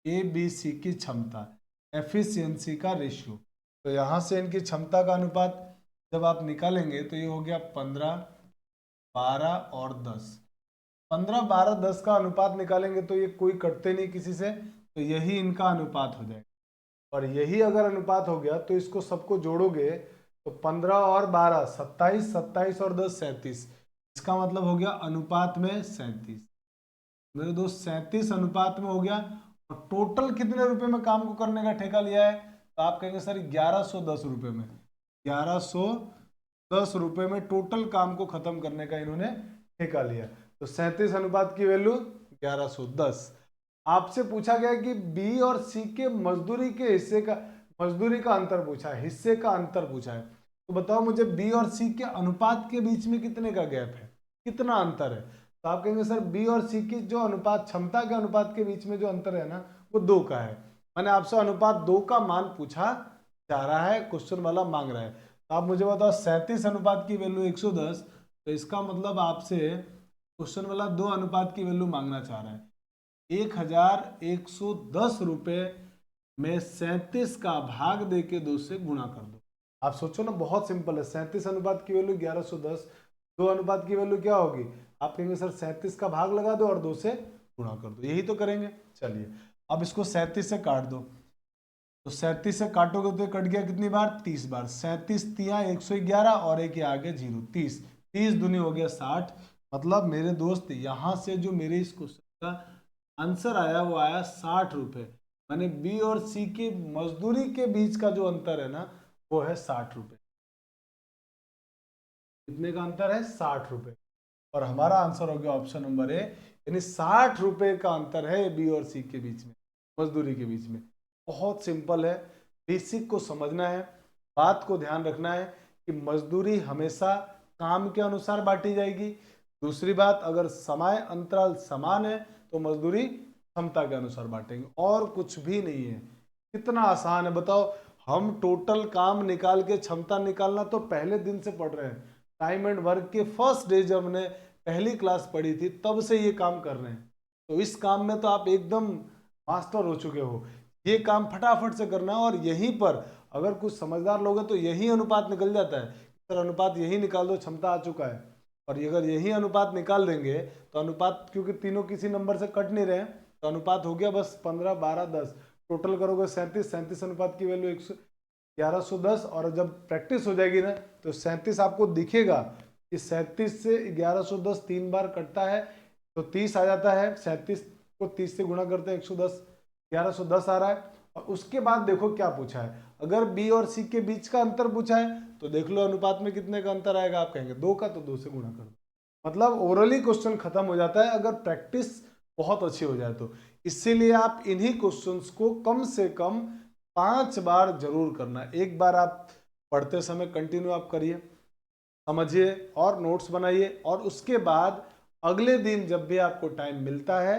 ए बी सी की क्षमता, एफिशिएंसी का रेशियो। तो यहाँ से इनकी क्षमता का अनुपात जब आप निकालेंगे तो ये हो गया 15, 12 और 10। 15, 12, 10 का अनुपात निकालेंगे तो ये कोई कटते नहीं किसी से, तो यही इनका अनुपात हो जाएगा। और यही अगर अनुपात हो गया तो इसको सबको जोड़ोगे तो 15 और 12 27, 27 और 10 37। इसका मतलब हो गया अनुपात में 37। मेरे दोस्त 37 अनुपात में हो गया। और टोटल कितने रुपए में काम को करने का ठेका लिया है। तो आप कहेंगे सर 1110 रुपए में, 1110 रुपए में टोटल काम को खत्म करने का इन्होंने ठेका लिया। तो 37 अनुपात की वैल्यू 1110। आपसे पूछा गया कि बी और सी के मजदूरी के हिस्से का, मजदूरी का अंतर पूछा है, हिस्से का अंतर पूछा है। तो बताओ मुझे बी और सी के अनुपात के बीच में कितने का गैप है, कितना अंतर है। तो आप कहेंगे सर बी और सी की जो अनुपात, क्षमता के अनुपात के बीच में जो अंतर है ना, वो 2 का है। मैंने आपसे अनुपात 2 का मान पूछा जा रहा है, क्वेश्चन वाला मांग रहा है। तो आप मुझे बताओ 37 अनुपात की वैल्यू 110, तो इसका मतलब आपसे क्वेश्चन वाला 2 अनुपात की वैल्यू मांगना चाह रहा है। 1110 रुपए में 37 का भाग दे के 2 से गुणा कर दो। आप सोचो ना, बहुत सिंपल है। 37 अनुपात की वैल्यू 1110, 2 अनुपात की वैल्यू क्या होगी। आप कहेंगे सर 37 का भाग लगा दो और 2 से गुणा कर दो, यही तो करेंगे। चलिए अब इसको 37 से काट दो। तो 37 से काटोगे तो कट गया कितनी बार, 30 बार। 37 तिया 111 और एक ये आगे 0, 30, 30 दूनी हो गया 60। मतलब मेरे दोस्त यहाँ से जो मेरे इस क्वेश्चन का आंसर आया वो आया 60 रुपए। माने बी और सी की मजदूरी के बीच का जो अंतर है ना, वो है 60 रुपए। कितने का अंतर है, 60 रुपए। और हमारा आंसर हो गया ऑप्शन नंबर ए, यानी 60 रुपए का अंतर है बी और सी के बीच में, मजदूरी के बीच में। बहुत सिंपल है, बेसिक को समझना है, बात को ध्यान रखना है कि मजदूरी हमेशा काम के अनुसार बांटी जाएगी। दूसरी बात, अगर समय अंतराल समान है तो मजदूरी क्षमता के अनुसार बांटेंगे, और कुछ भी नहीं है। कितना आसान है बताओ। हम टोटल काम निकाल के क्षमता निकालना तो पहले दिन से पढ़ रहे हैं। टाइम एंड वर्क के फर्स्ट डे जब हमने पहली क्लास पढ़ी थी तब से ये काम कर रहे हैं। तो इस काम में तो आप एकदम मास्टर हो चुके हो। ये काम फटाफट से करना है, और यहीं पर अगर कुछ समझदार लोग हैं तो यही अनुपात निकल जाता है। सर अनुपात यही निकाल दो, क्षमता आ चुका है। और अगर यही अनुपात निकाल देंगे तो अनुपात, क्योंकि तीनों किसी नंबर से कट नहीं रहे, तो अनुपात हो गया बस 15, 12, 10। टोटल करोगे 37, 37 अनुपात की वैल्यू 1110। और जब प्रैक्टिस हो जाएगी ना तो 37 आपको दिखेगा कि 37 से 1110 3 बार कटता है तो 30 आ जाता है। 37 को 30 से गुणा करते हैं 110, 1110 आ रहा है। और उसके बाद देखो क्या पूछा है, अगर बी और सी के बीच का अंतर पूछा है तो देख लो अनुपात में कितने का अंतर आएगा। आप कहेंगे 2 का, तो 2 से गुणा कर दो। मतलब ओरली क्वेश्चन खत्म हो जाता है अगर प्रैक्टिस बहुत अच्छी हो जाए तो। इसीलिए आप इन्हीं क्वेश्चंस को कम से कम 5 बार जरूर करना। एक बार आप पढ़ते समय कंटिन्यू आप करिए, समझिए और नोट्स बनाइए, और उसके बाद अगले दिन जब भी आपको टाइम मिलता है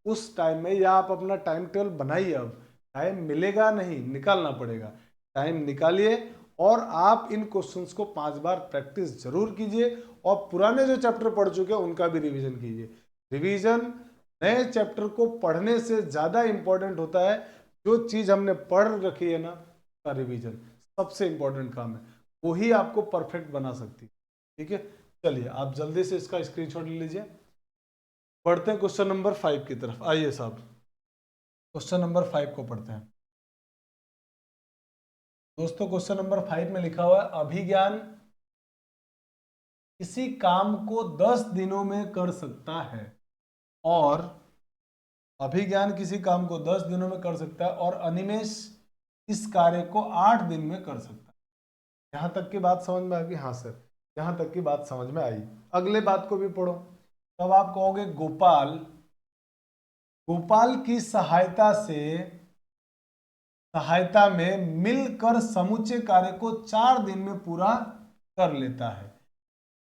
उस टाइम में, या आप अपना टाइम टेबल बनाइए। अब टाइम मिलेगा नहीं, निकालना पड़ेगा। टाइम निकालिए और आप इन क्वेश्चंस को 5 बार प्रैक्टिस जरूर कीजिए, और पुराने जो चैप्टर पढ़ चुके हैं उनका भी रिवीजन कीजिए। रिवीजन नए चैप्टर को पढ़ने से ज़्यादा इंपॉर्टेंट होता है। जो चीज़ हमने पढ़ रखी है ना, का रिवीजन सबसे इंपॉर्टेंट काम है, वही आपको परफेक्ट बना सकती है। ठीक है, चलिए आप जल्दी से इसका स्क्रीनशॉट ले लीजिए। पढ़ते हैं क्वेश्चन नंबर 5 की तरफ। आइए साहब, क्वेश्चन नंबर 5 को पढ़ते हैं। दोस्तों क्वेश्चन नंबर 5 में लिखा हुआ है, अभिज्ञान किसी काम को 10 दिनों में कर सकता है, और अभिज्ञान किसी काम को 10 दिनों में कर सकता है और अनिमेष इस कार्य को 8 दिन में कर सकता है। यहां तक की बात समझ में आ गई? हाँ सर, यहां तक की बात समझ में आई। अगले बात को भी पढ़ो। तब आप कहोगे गोपाल की सहायता में मिलकर समूचे कार्य को 4 दिन में पूरा कर लेता है।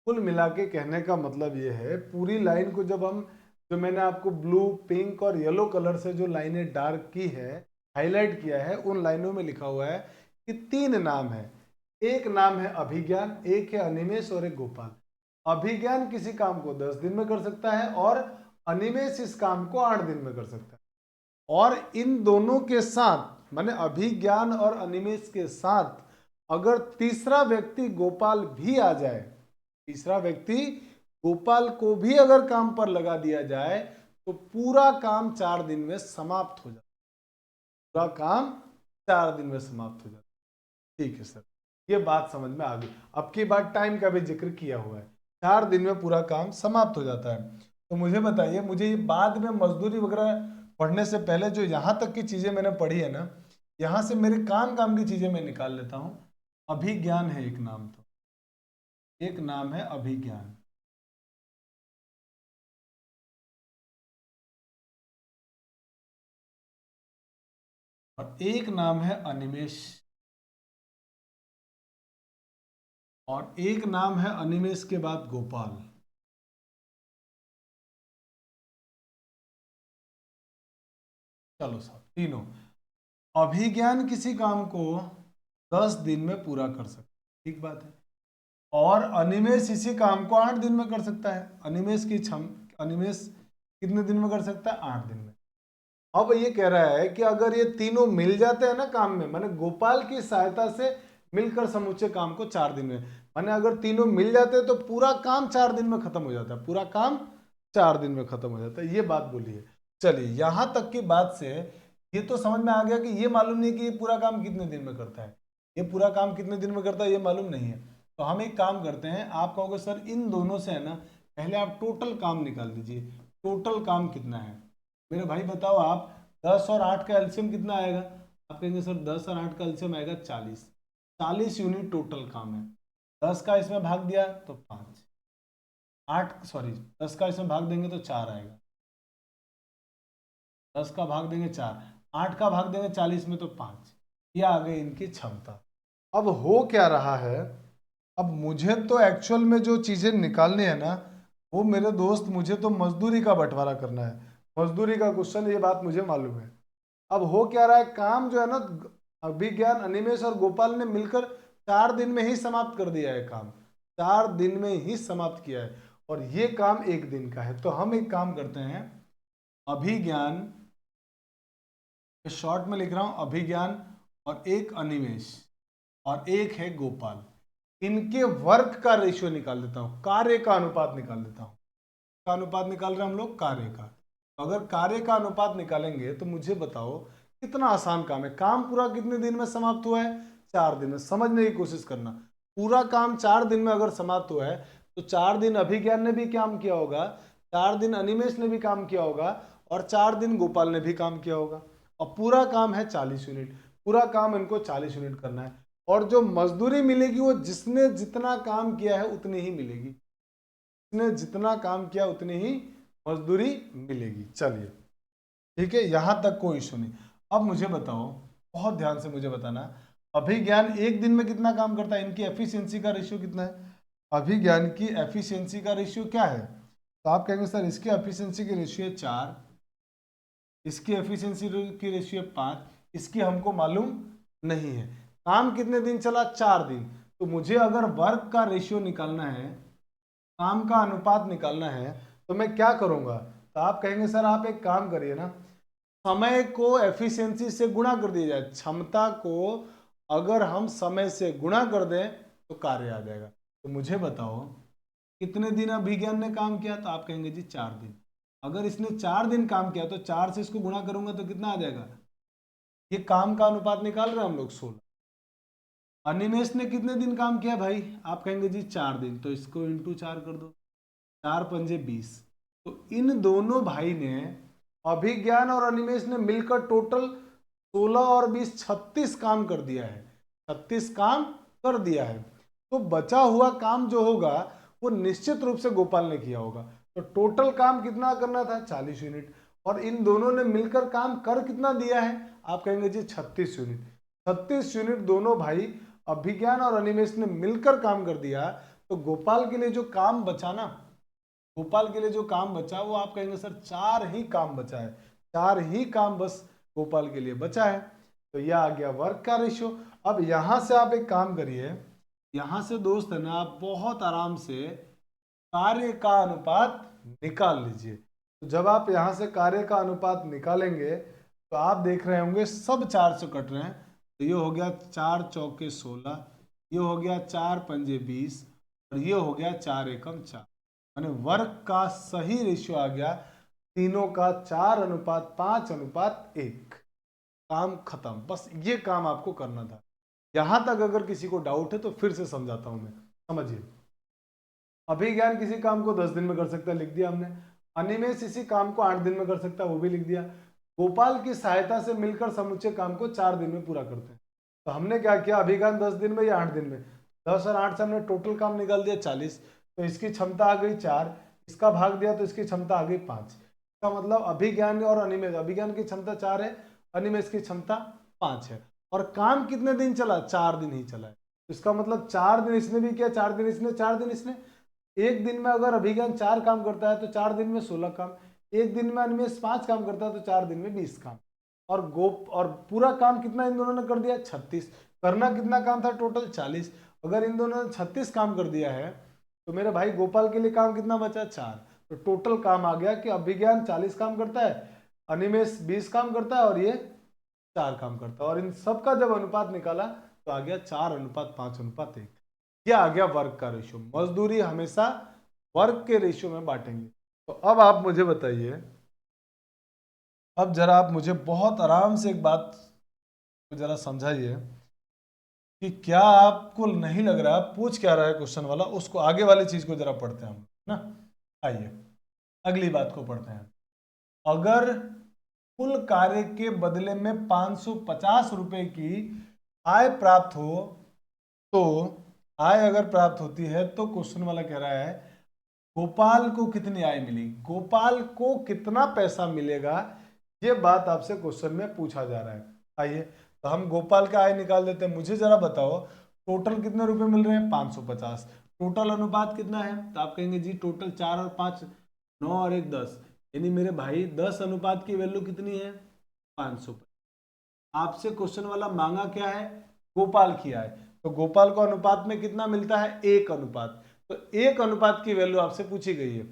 कुल मिला के कहने का मतलब ये है, पूरी लाइन को जब हम, जो मैंने आपको ब्लू, पिंक और येलो कलर से जो लाइनें डार्क की है, हाईलाइट किया है, उन लाइनों में लिखा हुआ है कि 3 नाम है। एक नाम है अभिज्ञान, एक है अनिमेष और एक गोपाल। अभिज्ञान किसी काम को 10 दिन में कर सकता है और अनिमेष इस काम को 8 दिन में कर सकता है। और इन दोनों के साथ, माने अभिज्ञान और अनिमेष के साथ, अगर तीसरा व्यक्ति गोपाल भी आ जाए, तीसरा व्यक्ति गोपाल को भी अगर काम पर लगा दिया जाए तो पूरा काम 4 दिन में समाप्त हो जाता है। पूरा काम 4 दिन में समाप्त हो जाता है। ठीक है सर, ये बात समझ में आ गई। अब की बात टाइम का भी जिक्र किया हुआ है, 4 दिन में पूरा काम समाप्त हो जाता है। तो मुझे बताइए, मुझे ये बाद में मजदूरी वगैरह पढ़ने से पहले जो यहाँ तक की चीजें मैंने पढ़ी है ना, यहाँ से मेरे काम की चीजें मैं निकाल लेता हूँ। अभिज्ञान है एक नाम, तो एक नाम है अभिज्ञान, और एक नाम है अनिमेष, और एक नाम है अनिमेष के बाद गोपाल। चलो साहब, तीनों। अभिज्ञान किसी काम को 10 दिन में पूरा कर सकता है, ठीक बात है। और अनिमेष इसी काम को 8 दिन में कर सकता है। अनिमेष कितने दिन में कर सकता है? 8 दिन में। अब ये कह रहा है कि अगर ये तीनों मिल जाते हैं ना काम में, माने गोपाल की सहायता से मिलकर समूचे काम को 4 दिन में, माने अगर तीनों मिल जाते हैं तो पूरा काम 4 दिन में खत्म हो जाता है। पूरा काम 4 दिन में खत्म हो जाता है, ये बात बोली है। चलिए, यहां तक की बात से ये तो समझ में आ गया कि ये मालूम नहीं कि ये पूरा काम कितने दिन में करता है। ये पूरा काम कितने दिन में करता है ये मालूम नहीं है। तो हम एक काम करते हैं, आप कहोगे सर इन दोनों से है ना, पहले आप टोटल काम निकाल दीजिए। टोटल काम कितना है मेरे भाई बताओ आप। 10 और 8 का एलसीएम कितना आएगा? आप कहेंगे सर 10 और 8 का एलसीएम आएगा 40। 40 यूनिट टोटल काम है। 10 का इसमें भाग दिया तो 5, 8 सॉरी 10 का इसमें भाग देंगे तो 4 आएगा। 10 का भाग देंगे 4, 8 का भाग देंगे 40 में तो 5। ये आ गई इनकी क्षमता। अब हो क्या रहा है, अब मुझे तो एक्चुअल में जो चीजें निकालनी है ना, वो मेरे दोस्त मुझे तो मजदूरी का बंटवारा करना है, मजदूरी का क्वेश्चन, ये बात मुझे मालूम है। अब हो क्या रहा है, काम जो है ना, अभिज्ञान, अनिमेश और गोपाल ने मिलकर 4 दिन में ही समाप्त कर दिया है काम, 4 दिन में ही समाप्त किया है, और ये काम 1 दिन का है। तो हम एक काम करते हैं, अभिज्ञान, शॉर्ट में लिख रहा हूं, अभिज्ञान और एक अनिमेश और एक है गोपाल, इनके वर्क का रेशियो निकाल देता हूं, कार्य का अनुपात निकाल देता हूं। का अनुपात निकाल रहे हैं हम लोग, कार्य का। अगर कार्य का अनुपात निकालेंगे तो मुझे बताओ कितना आसान काम है। काम पूरा कितने दिन में समाप्त हुआ है, 4 दिन में। समझने की कोशिश करना, पूरा काम 4 दिन में अगर समाप्त हुआ है तो 4 दिन अभिज्ञान ने भी काम किया होगा, 4 दिन अनिमेश ने भी काम किया होगा, और 4 दिन गोपाल ने भी काम किया होगा। और पूरा काम है 40 यूनिट, पूरा काम इनको 40 यूनिट करना है, और जो मजदूरी मिलेगी वो जिसने जितना काम किया है उतनी ही मिलेगी, जिसने जितना काम किया उतनी ही मजदूरी मिलेगी। चलिए ठीक है, यहां तक कोई इशू नहीं। अब मुझे बताओ, बहुत ध्यान से मुझे बताना, अभिज्ञान 1 दिन में कितना काम करता है, इनकी एफिशिएंसी का रेशियो कितना है, अभिज्ञान की एफिशिएंसी का रेशियो क्या है। तो आप कहेंगे सर इसकी एफिशिएंसी की रेशियो 4, इसकी एफिशिएंसी की रेशियो 5, इसकी हमको मालूम नहीं है। काम कितने दिन चला, 4 दिन। तो मुझे अगर वर्क का रेशियो निकालना है, काम का अनुपात निकालना है, तो मैं क्या करूंगा। तो आप कहेंगे सर आप एक काम करिए ना, समय को एफिशिएंसी से गुणा कर दिया जाए, क्षमता को अगर हम समय से गुणा कर दें तो कार्य आ जाएगा। तो मुझे बताओ कितने दिन अभिज्ञान ने काम किया, तो आप कहेंगे जी 4 दिन। अगर इसने 4 दिन काम किया तो 4 से इसको गुणा करूंगा तो कितना आ जाएगा, ये काम का अनुपात निकाल रहे हैं हम लोग 16। अनिमेश ने कितने दिन काम किया भाई, आप कहेंगे जी 4 दिन, तो इसको इंटू 4 कर दो, 4×5 = 20। तो इन दोनों भाई ने, अभिज्ञान और अनिमेश ने मिलकर टोटल 16 और 20 36 काम कर दिया है, 36 काम कर दिया है। तो बचा हुआ काम जो होगा वो निश्चित रूप से गोपाल ने किया होगा। तो टोटल काम कितना करना था, 40 यूनिट, और इन दोनों ने मिलकर काम कर कितना दिया है, आप कहेंगे जी 36 यूनिट। 36 यूनिट दोनों भाई अभिज्ञान और अनिमेश ने मिलकर काम कर दिया। तो गोपाल के लिए जो काम बचा ना, गोपाल के लिए जो काम बचा वो आप कहेंगे सर 4 ही काम बचा है, 4 ही काम बस गोपाल के लिए बचा है। तो यह आ गया वर्क का रेशियो। अब यहां से आप एक काम करिए, यहां से दोस्त है ना, आप बहुत आराम से कार्य का अनुपात निकाल लीजिए। तो जब आप यहां से कार्य का अनुपात निकालेंगे तो आप देख रहे होंगे सब 4 से कट रहे हैं। तो ये हो गया 4×4 = 16, ये हो गया 4×5 = 20, और ये हो गया 4×1 = 4। यानी वर्क का सही रेशियो आ गया तीनों का 4:5:1। काम खत्म, बस ये काम आपको करना था। यहां तक अगर किसी को डाउट है तो फिर से समझाता हूं मैं, समझिए। अभिज्ञान किसी काम को 10 दिन में कर सकता है, लिख दिया हमने। अनिमेश इसी काम को 8 दिन में कर सकता है, वो भी लिख दिया। गोपाल की सहायता से मिलकर समूचे काम को 4 दिन में पूरा करते हैं। तो हमने क्या किया, अभिज्ञान 10 दिन में या 8 दिन में, 10 और 8 से हमने टोटल काम निकाल दिया 40। तो इसकी क्षमता आ गई 4, इसका भाग दिया तो इसकी क्षमता आ गई 5। इसका मतलब अभिज्ञान और अनिमेश, अभिज्ञान की क्षमता 4 है, अनिमेश की क्षमता 5 है। और काम कितने दिन चला, 4 दिन ही चला है। तो इसका मतलब 4 दिन इसने भी किया, 4 दिन इसने, 4 दिन इसने। 1 दिन में अगर अभिज्ञान 4 काम करता है तो 4 दिन में 16 काम। 1 दिन में अनिमेश 5 काम करता है तो 4 दिन में 20 काम। और पूरा काम कितना इन दोनों ने कर दिया, 36। करना कितना काम था, टोटल 40। अगर इन दोनों ने 36 काम कर दिया है तो मेरे भाई गोपाल के लिए काम कितना बचा, 4। तो टोटल काम आ गया कि अभिज्ञान 40 काम करता है, अनिमेश 20 काम करता है, और ये 4 काम करता है। और इन सबका जब अनुपात निकाला तो आ गया 4:5:1। यह आ गया वर्क का रेशियो। मजदूरी हमेशा वर्क के रेशियो में बांटेंगे। तो अब आप मुझे बताइए, अब जरा आप मुझे बहुत आराम से एक बात जरा समझाइए कि क्या आपको नहीं लग रहा, पूछ क्या रहा है क्वेश्चन वाला, उसको आगे वाली चीज को जरा पढ़ते हैं हम ना। आइए अगली बात को पढ़ते हैं। अगर कुल कार्य के बदले में 550 रुपए की आय प्राप्त हो, तो आय अगर प्राप्त होती है तो क्वेश्चन वाला कह रहा है गोपाल को कितनी आय मिली, गोपाल को कितना पैसा मिलेगा ये बात आपसे क्वेश्चन में पूछा जा रहा है। आइए तो हम गोपाल का आय निकाल देते हैं। मुझे जरा बताओ टोटल कितने रुपए मिल रहे हैं? 550। टोटल अनुपात कितना है? तो आप कहेंगे जी टोटल 4 और 5 9 और 1 10, यानी मेरे भाई 10 अनुपात की वैल्यू कितनी है? 500। आपसे क्वेश्चन वाला मांगा क्या है? गोपाल की आय। तो गोपाल को अनुपात में कितना मिलता है? 1 अनुपात। तो 1 अनुपात की वैल्यू आपसे पूछी गई है।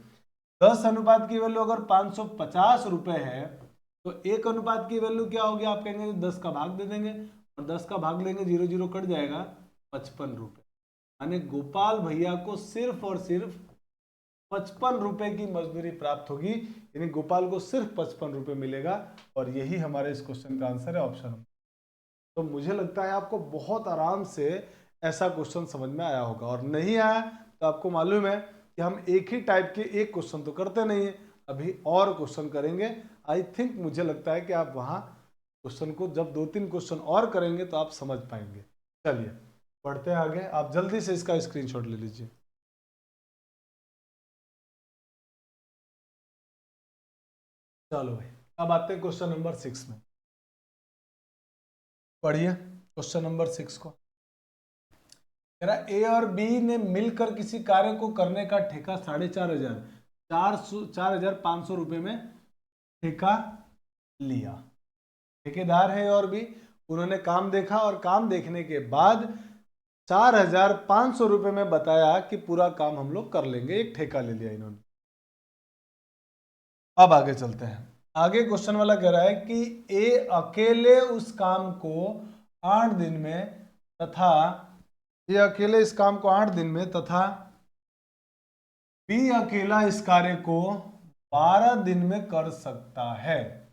10 अनुपात की वैल्यू अगर 550 रुपए है तो 1 अनुपात की वैल्यू क्या होगी? आप कहेंगे 10 का भाग दे देंगे और 10 का भाग लेंगे, 0 0 कट जाएगा, 55 रुपए। यानी गोपाल भैया को सिर्फ और सिर्फ 55 रुपए की मजदूरी प्राप्त होगी, यानी गोपाल को सिर्फ 55 रुपए मिलेगा। और यही हमारे इस क्वेश्चन का आंसर है, ऑप्शन। तो मुझे लगता है आपको बहुत आराम से ऐसा क्वेश्चन समझ में आया होगा, और नहीं आया तो आपको मालूम है कि हम एक ही टाइप के एक क्वेश्चन तो करते नहीं है, अभी और क्वेश्चन करेंगे। आई थिंक मुझे लगता है कि आप वहाँ क्वेश्चन को जब 2-3 क्वेश्चन और करेंगे तो आप समझ पाएंगे। चलिए बढ़ते हैं आगे, आप जल्दी से इसका स्क्रीनशॉट ले लीजिए। चलो भाई, अब आते हैं क्वेश्चन नंबर 6 में। पढ़िए क्वेश्चन नंबर 6 को। ए और बी ने मिलकर किसी कार्य को करने का ठेका 4,500 रुपए में ठेका लिया। ठेकेदार है ए और बी, उन्होंने काम देखा और काम देखने के बाद 4,500 रुपए में बताया कि पूरा काम हम लोग कर लेंगे। एक ठेका ले लिया इन्होंने। अब आगे चलते हैं। आगे क्वेश्चन वाला कह रहा है कि ए अकेले उस काम को 8 दिन में तथा ये अकेले इस काम को 8 दिन में तथा बी अकेला इस कार्य को 12 दिन में कर सकता है।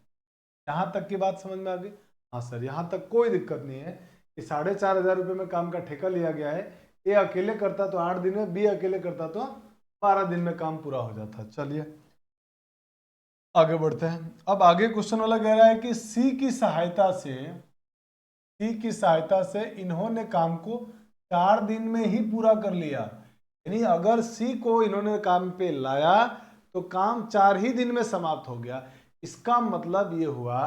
यहां तक की बात समझ में आ गई? हाँ सर, यहां तक कोई दिक्कत नहीं है कि 4,500 रुपये में काम का ठेका लिया गया है। ए अकेले करता तो 8 दिन में, बी अकेले करता तो 12 दिन में काम पूरा हो जाता। चलिए आगे बढ़ते हैं। अब आगे क्वेश्चन वाला कह रहा है कि सी की सहायता से इन्होंने काम को 4 दिन में ही पूरा कर लिया। यानी अगर सी को इन्होंने काम पे लाया तो काम 4 ही दिन में समाप्त हो गया। इसका मतलब ये हुआ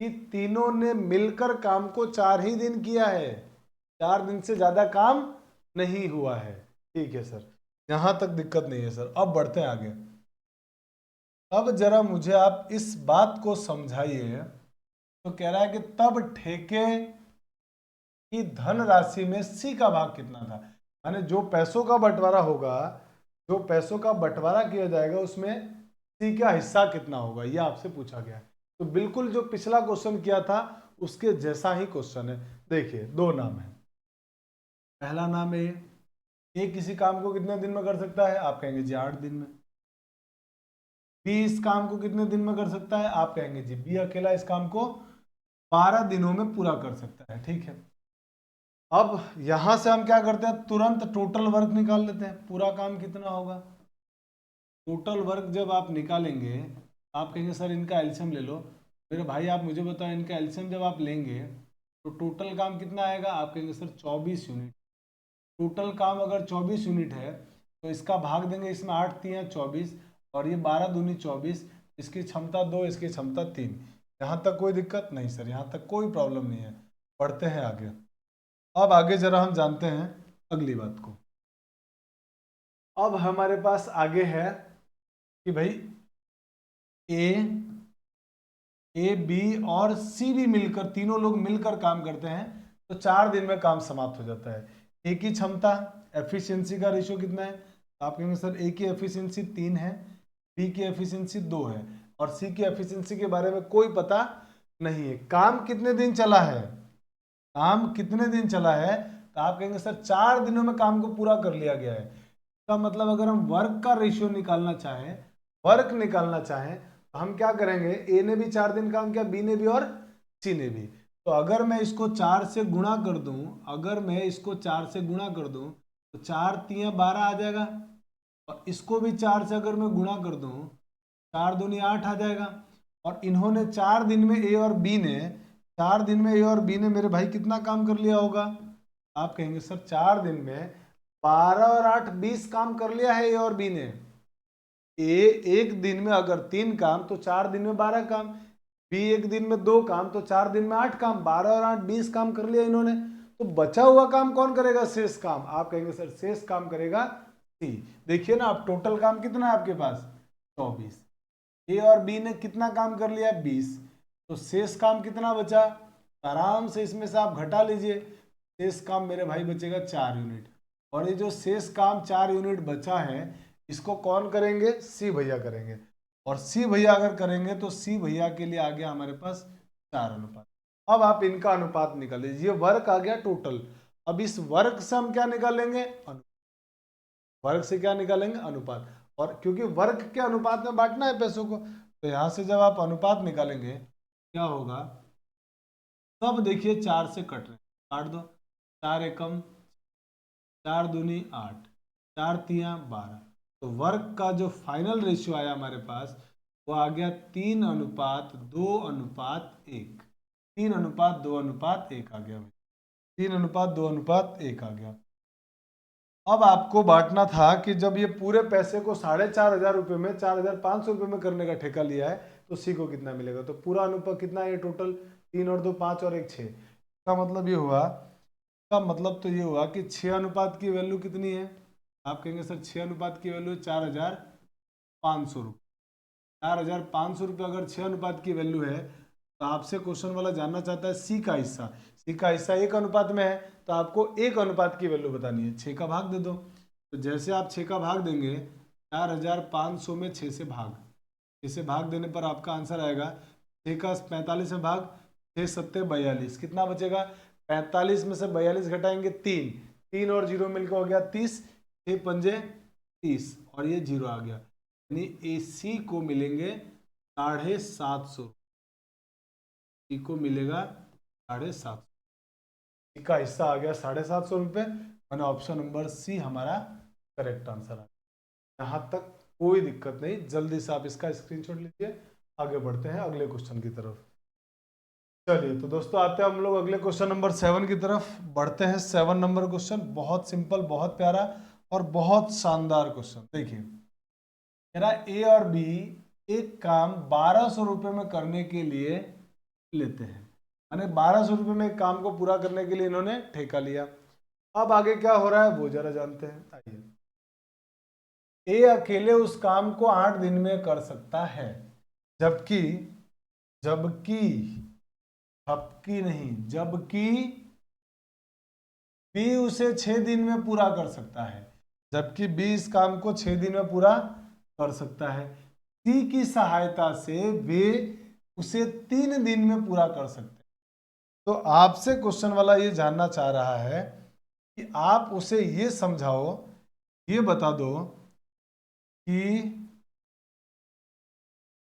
कि तीनों ने मिलकर काम को 4 ही दिन किया है, 4 दिन से ज्यादा काम नहीं हुआ है। ठीक है सर, यहां तक दिक्कत नहीं है सर। अब बढ़ते हैं आगे। अब जरा मुझे आप इस बात को समझाइए। तो कह रहा है कि तब ठेके की धनराशि में सी का भाग कितना था? माने जो पैसों का बंटवारा होगा, जो पैसों का बंटवारा किया जाएगा उसमें सी का हिस्सा कितना होगा, यह आपसे पूछा गया है। तो बिल्कुल जो पिछला क्वेश्चन किया था उसके जैसा ही क्वेश्चन है। देखिए दो नाम है। पहला नाम ए किसी काम को कितने दिन में कर सकता है? आप कहेंगे जी 8 दिन में। बी इस काम को कितने दिन में कर सकता है? आप कहेंगे जी बी अकेला इस काम को 12 दिनों में पूरा कर सकता है। ठीक है, अब यहां से हम क्या करते हैं, तुरंत टोटल वर्क निकाल लेते हैं। पूरा काम कितना होगा? टोटल वर्क जब आप निकालेंगे, आप कहेंगे सर इनका एलसीएम ले लो। मेरे भाई आप मुझे बताओ, इनका एलसीएम जब आप लेंगे तो टोटल काम कितना आएगा? आप कहेंगे सर 24 यूनिट। टोटल काम अगर 24 यूनिट है तो इसका भाग देंगे, इसमें 8 3 24 और ये 12 दूनी 24। इसकी क्षमता 2, इसकी क्षमता 3। यहाँ तक कोई दिक्कत नहीं सर, यहाँ तक कोई प्रॉब्लम नहीं है। बढ़ते हैं आगे। अब आगे जरा हम जानते हैं अगली बात को। अब हमारे पास आगे है कि भाई ए बी और सी भी मिलकर, तीनों लोग मिलकर काम करते हैं तो 4 दिन में काम समाप्त हो जाता है। ए की क्षमता, एफिशिएंसी का रेशियो कितना है? तो आप कहेंगे सर ए की एफिशिएंसी 3 है, बी की एफिशिएंसी 2 है और सी की एफिशिएंसी के बारे में कोई पता नहीं है। काम कितने दिन चला है? काम कितने दिन चला है? तो आप कहेंगे सर 4 दिनों में काम को पूरा कर लिया गया है। इसका मतलब अगर हम वर्क का रेशियो निकालना चाहें, वर्क निकालना चाहें तो हम क्या करेंगे, ए ने भी 4 दिन काम किया, बी ने भी और सी ने भी। तो अगर मैं इसको 4 से गुणा कर दूं, अगर मैं इसको 4 से गुणा कर दूं तो 4 3 12 आ जाएगा। और इसको भी 4 से अगर मैं गुणा कर दूं, 4 दूनी 8 आ जाएगा। और इन्होंने 4 दिन में ए और बी ने 4 दिन में ए और बी ने मेरे भाई कितना काम कर लिया होगा? आप कहेंगे सर 4 दिन में 12 और 8 20 काम कर लिया है ए और बी ने। ए एक दिन में अगर 3 काम तो 4 दिन में 12 काम। बी एक दिन में 2 काम, तो 4 दिन में 8 काम, 12 और 8 20 काम कर लिया इन्होंने। तो बचा हुआ काम कौन करेगा? शेष काम। आप कहेंगे सर शेष काम करेगा सी। देखिए ना, आप टोटल काम कितना है आपके पास? 24। ए और बी ने कितना काम कर लिया? 20। तो शेष काम कितना बचा? आराम से इसमें से आप घटा लीजिए। शेष काम मेरे भाई बचेगा 4 यूनिट। और ये जो शेष काम 4 यूनिट बचा है, इसको कौन करेंगे? सी भैया करेंगे। और सी भैया अगर करेंगे तो सी भैया के लिए आ गया हमारे पास 4 अनुपात। अब आप इनका अनुपात निकाल लीजिए। ये वर्क आ गया टोटल। अब इस वर्क से हम क्या निकालेंगे? वर्ग से क्या निकालेंगे? अनुपात। और क्योंकि वर्ग के अनुपात में बांटना है पैसों को, तो यहां से जब आप अनुपात निकालेंगे क्या होगा? सब देखिए 4 से कट रहे हैं, काट दो। 4 एकम 4 दूनी 8, 4 तिया 12। तो वर्ग का जो फाइनल रेशियो आया हमारे पास वो आ गया 3 अनुपात 2 अनुपात 1। 3 अनुपात 2 अनुपात 1 आ गया। 3 अनुपात 2 अनुपात 1 आ गया। अब आपको बांटना था कि जब ये पूरे पैसे को 4,500 रुपये में 4,500 रुपये में करने का ठेका लिया है तो सी को कितना मिलेगा? तो पूरा अनुपात कितना है? टोटल 3 और 2 5 और 1 6। इसका मतलब ये हुआ, इसका मतलब तो ये हुआ कि 6 अनुपात की वैल्यू कितनी है? आप कहेंगे सर 6 अनुपात की वैल्यू 4,500 रुपये। 4,500 रुपये अगर 6 अनुपात की वैल्यू है तो आपसे क्वेश्चन वाला जानना चाहता है सी का हिस्सा। सी का हिस्सा 1 अनुपात में है तो आपको 1 अनुपात की वैल्यू बतानी है। 6 का भाग दे दो। तो जैसे आप 6 का भाग देंगे, 4,500 में 6 से भाग, 6 से भाग देने पर आपका आंसर आएगा 6 का 45 में भाग, 6 सत्ते 42। कितना बचेगा? 45 में से 42 घटाएंगे 3, 3 और 0 मिलकर हो गया 30, 6 पंजे 30 और ये 0 आ गया। यानी ए सी को मिलेंगे 750। सी को मिलेगा 750। का हिस्सा आ गया 750 रुपये। मैंने ऑप्शन नंबर सी हमारा करेक्ट आंसर आ गया। यहाँ तक कोई दिक्कत नहीं। जल्दी से आप इसका स्क्रीनशॉट लीजिए। आगे बढ़ते हैं अगले क्वेश्चन की तरफ। चलिए तो दोस्तों आते हैं हम लोग अगले क्वेश्चन नंबर 7 की तरफ। बढ़ते हैं 7 नंबर क्वेश्चन। बहुत सिंपल, बहुत प्यारा और बहुत शानदार क्वेश्चन। देखिए मेरा ए और बी एक काम 1,200 रुपये में करने के लिए लेते हैं। मैंने 1,200 रुपये में एक काम को पूरा करने के लिए इन्होंने ठेका लिया। अब आगे क्या हो रहा है वो जरा जानते हैं। आइए। ए अकेले उस काम को 8 दिन में कर सकता है, जबकि जबकि हबकी नहीं, जबकि बी उसे 6 दिन में पूरा कर सकता है। जबकि बी इस काम को 6 दिन में पूरा कर सकता है। सी की सहायता से वे उसे 3 दिन में पूरा कर सकते हैं। तो आपसे क्वेश्चन वाला ये जानना चाह रहा है कि आप उसे ये समझाओ, ये बता दो कि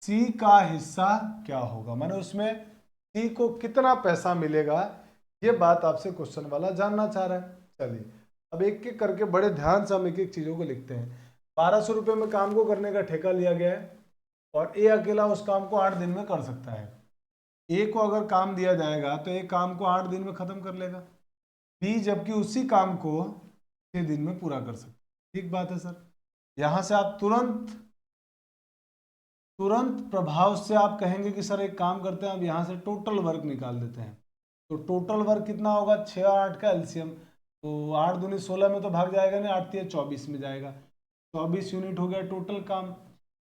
सी का हिस्सा क्या होगा, माने उसमें सी को कितना पैसा मिलेगा, ये बात आपसे क्वेश्चन वाला जानना चाह रहा है। चलिए अब एक एक करके बड़े ध्यान से हम एक एक चीजों को लिखते हैं। 1,200 रुपये में काम को करने का ठेका लिया गया है और ए अकेला उस काम को 8 दिन में कर सकता है। ए को अगर काम दिया जाएगा तो ए काम को 8 दिन में खत्म कर लेगा। बी जबकि उसी काम को 6 दिन में पूरा कर सकता है। ठीक बात है सर। यहां से आप तुरंत प्रभाव से आप कहेंगे कि सर एक काम करते हैं, अब यहां से टोटल वर्क निकाल देते हैं। तो टोटल वर्क कितना होगा? 6 और 8 का एलसीएम। तो 8 दूनी 16 में तो भाग जाएगा नहीं, 8 तिया 24 में जाएगा। 24 यूनिट हो गया टोटल काम।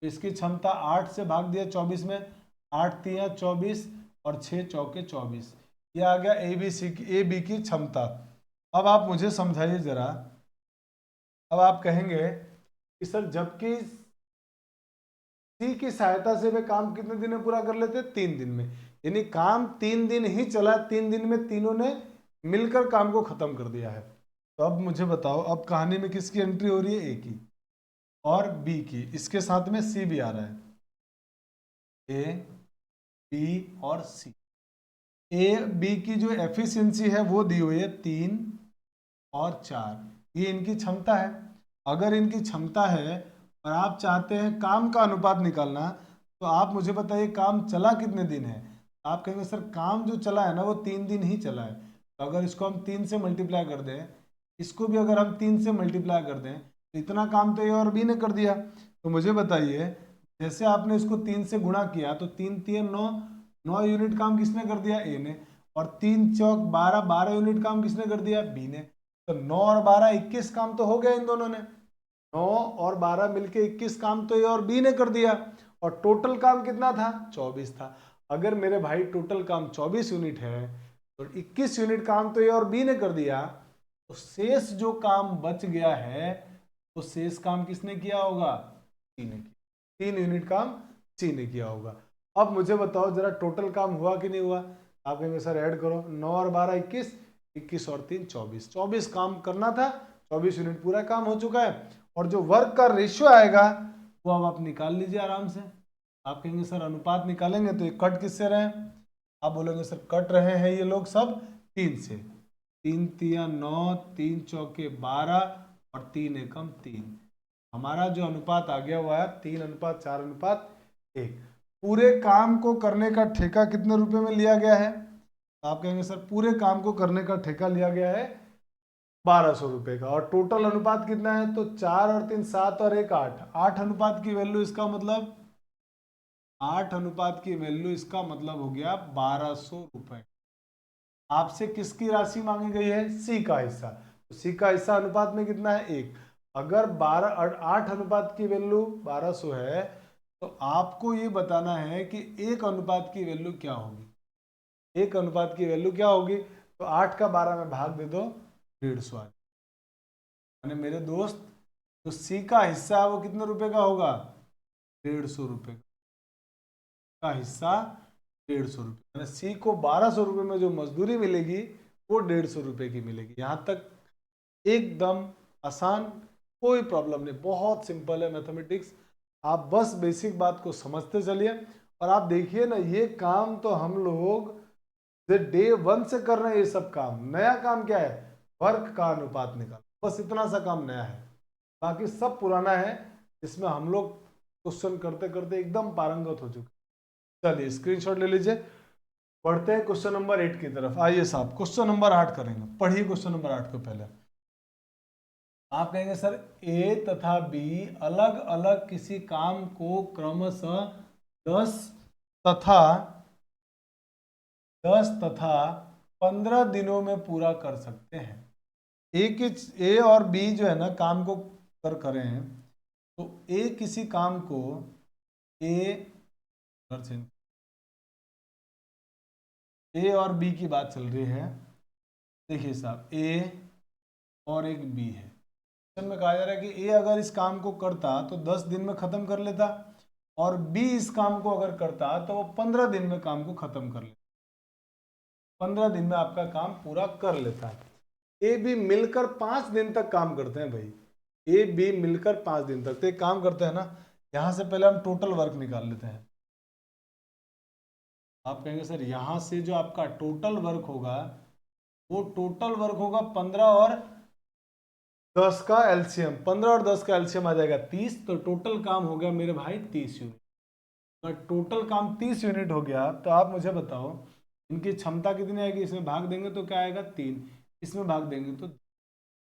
इसकी क्षमता 8 से भाग दिया 24 में, 8 तिया 24 और 6 चौके 24। ये आ गया ए बी की क्षमता। अब आप मुझे समझाइए जरा। अब आप कहेंगे कि सर जबकि सी की सहायता से वे काम कितने दिन में पूरा कर लेते? 3 दिन में। यानी काम 3 दिन ही चला, 3 दिन में तीनों ने मिलकर काम को खत्म कर दिया है। तो अब मुझे बताओ, अब कहानी में किसकी एंट्री हो रही है? ए की और बी की। इसके साथ में सी भी आ रहा है। ए बी और सी। ए बी की जो एफिशिएंसी है वो दी हुई है 3 और 4। ये इनकी क्षमता है। अगर इनकी क्षमता है और आप चाहते हैं काम का अनुपात निकालना, तो आप मुझे बताइए काम चला कितने दिन है? आप कहेंगे सर काम जो चला है ना वो 3 दिन ही चला है। तो अगर इसको हम 3 से मल्टीप्लाई कर दें, इसको भी अगर हम 3 से मल्टीप्लाई कर दें, तो इतना काम तो ए और बी ने कर दिया। तो मुझे बताइए जैसे आपने इसको 3 से गुणा किया तो 3 3 9, 9 यूनिट काम किसने कर दिया? ए ने। और 3 चौक 12, 12 यूनिट काम किसने कर दिया? बी ने। तो 9 और 12 21 काम तो हो गया इन दोनों ने। 9 और 12 मिलके 21 काम तो ए और बी ने कर दिया। और टोटल काम कितना था? 24 था। अगर मेरे भाई टोटल काम 24 यूनिट है तो 21 यूनिट काम तो ए और बी ने कर दिया, तो शेष जो काम बच गया है तो शेष काम किसने किया होगा? सी ने किया। 3 यूनिट काम सी ने किया होगा। अब मुझे बताओ जरा टोटल काम हुआ कि नहीं हुआ? आप कहेंगे सर ऐड करो, 9 और 12 21, 21 और 3 24, 24 काम करना था, 24 यूनिट पूरा काम हो चुका है। और जो वर्क का रेशियो आएगा वो अब आप निकाल लीजिए आराम से। आप कहेंगे सर अनुपात निकालेंगे तो ये कट किससे रहे? आप बोलेंगे सर कट रहे हैं ये लोग सब 3 से। 3 तिया 9, 3 चौके 12 और 3 एकम 3। हमारा जो अनुपात आ गया वो आया 3:4:1। पूरे काम को करने का ठेका कितने रुपए में लिया गया है? आप कहेंगे सर पूरे काम को करने का ठेका लिया गया है 1200 रुपए का। और टोटल अनुपात कितना है? तो 4 और 3 7 और 1 8। 8 अनुपात की वैल्यू इसका मतलब 8 अनुपात की वैल्यू इसका मतलब हो गया 1200 रुपए। आपसे किसकी राशि मांगी गई है? सी का हिस्सा। तो सी का हिस्सा अनुपात में कितना है? 1। अगर 8 अनुपात की वैल्यू 1200 है तो आपको ये बताना है कि 1 अनुपात की वैल्यू क्या होगी। 1 अनुपात की वैल्यू क्या होगी? तो 8 का 12 में भाग दे दो, 150 आ। यानी मेरे दोस्त जो सी का हिस्सा है वो कितने रुपए का होगा? 150 रुपए का हिस्सा, 150 रुपये। सी को 1200 रुपये में जो मजदूरी मिलेगी वो 150 रुपये की मिलेगी। यहाँ तक एकदम आसान, कोई प्रॉब्लम नहीं, बहुत सिंपल है मैथमेटिक्स। आप बस बेसिक बात को समझते चलिए। और आप देखिए ना, ये काम तो हम लोग डे 1 से कर रहे हैं। ये सब काम नया काम क्या है? वर्क का अनुपात निकाल, बस इतना सा काम नया है, बाकी सब पुराना है, जिसमें हम लोग क्वेश्चन करते करते एकदम पारंगत हो चुके। चलिए स्क्रीनशॉट ले लीजिए। पढ़ते हैं क्वेश्चन नंबर 8 की तरफ। आइए साहब क्वेश्चन नंबर 8 करेंगे। पढ़िए क्वेश्चन नंबर 8 को पहले। आप कहेंगे सर ए तथा बी अलग अलग किसी काम को क्रमशः 10 तथा 15 दिनों में पूरा कर सकते हैं। ए और बी जो है ना काम को करें हैं, तो ए किसी काम को ए और बी की बात चल रही है। देखिए साहब ए और एक बी है। क्वेश्चन में कहा जा रहा है कि ए अगर इस काम को करता तो 10 दिन में खत्म कर लेता, और बी इस काम को अगर करता तो वो 15 दिन में काम को खत्म कर लेता। 15 दिन में आपका काम पूरा कर लेता है। ए बी मिलकर 5 दिन तक काम करते हैं भाई। ए बी मिलकर 5 दिन तक। तो एक काम करते हैं ना, यहां से पहले हम टोटल वर्क निकाल लेते हैं। आप कहेंगे सर यहां से जो आपका टोटल वर्क होगा वो टोटल वर्क होगा 15 और 10 का एलसीएम। 15 और 10 का एलसीएम आ जाएगा 30। तो टोटल काम हो गया मेरे भाई 30 यूनिट। तो टोटल काम 30 यूनिट हो गया। तो आप मुझे बताओ इनकी क्षमता कितनी आएगी? इसमें भाग देंगे तो क्या आएगा? 3। इसमें भाग देंगे तो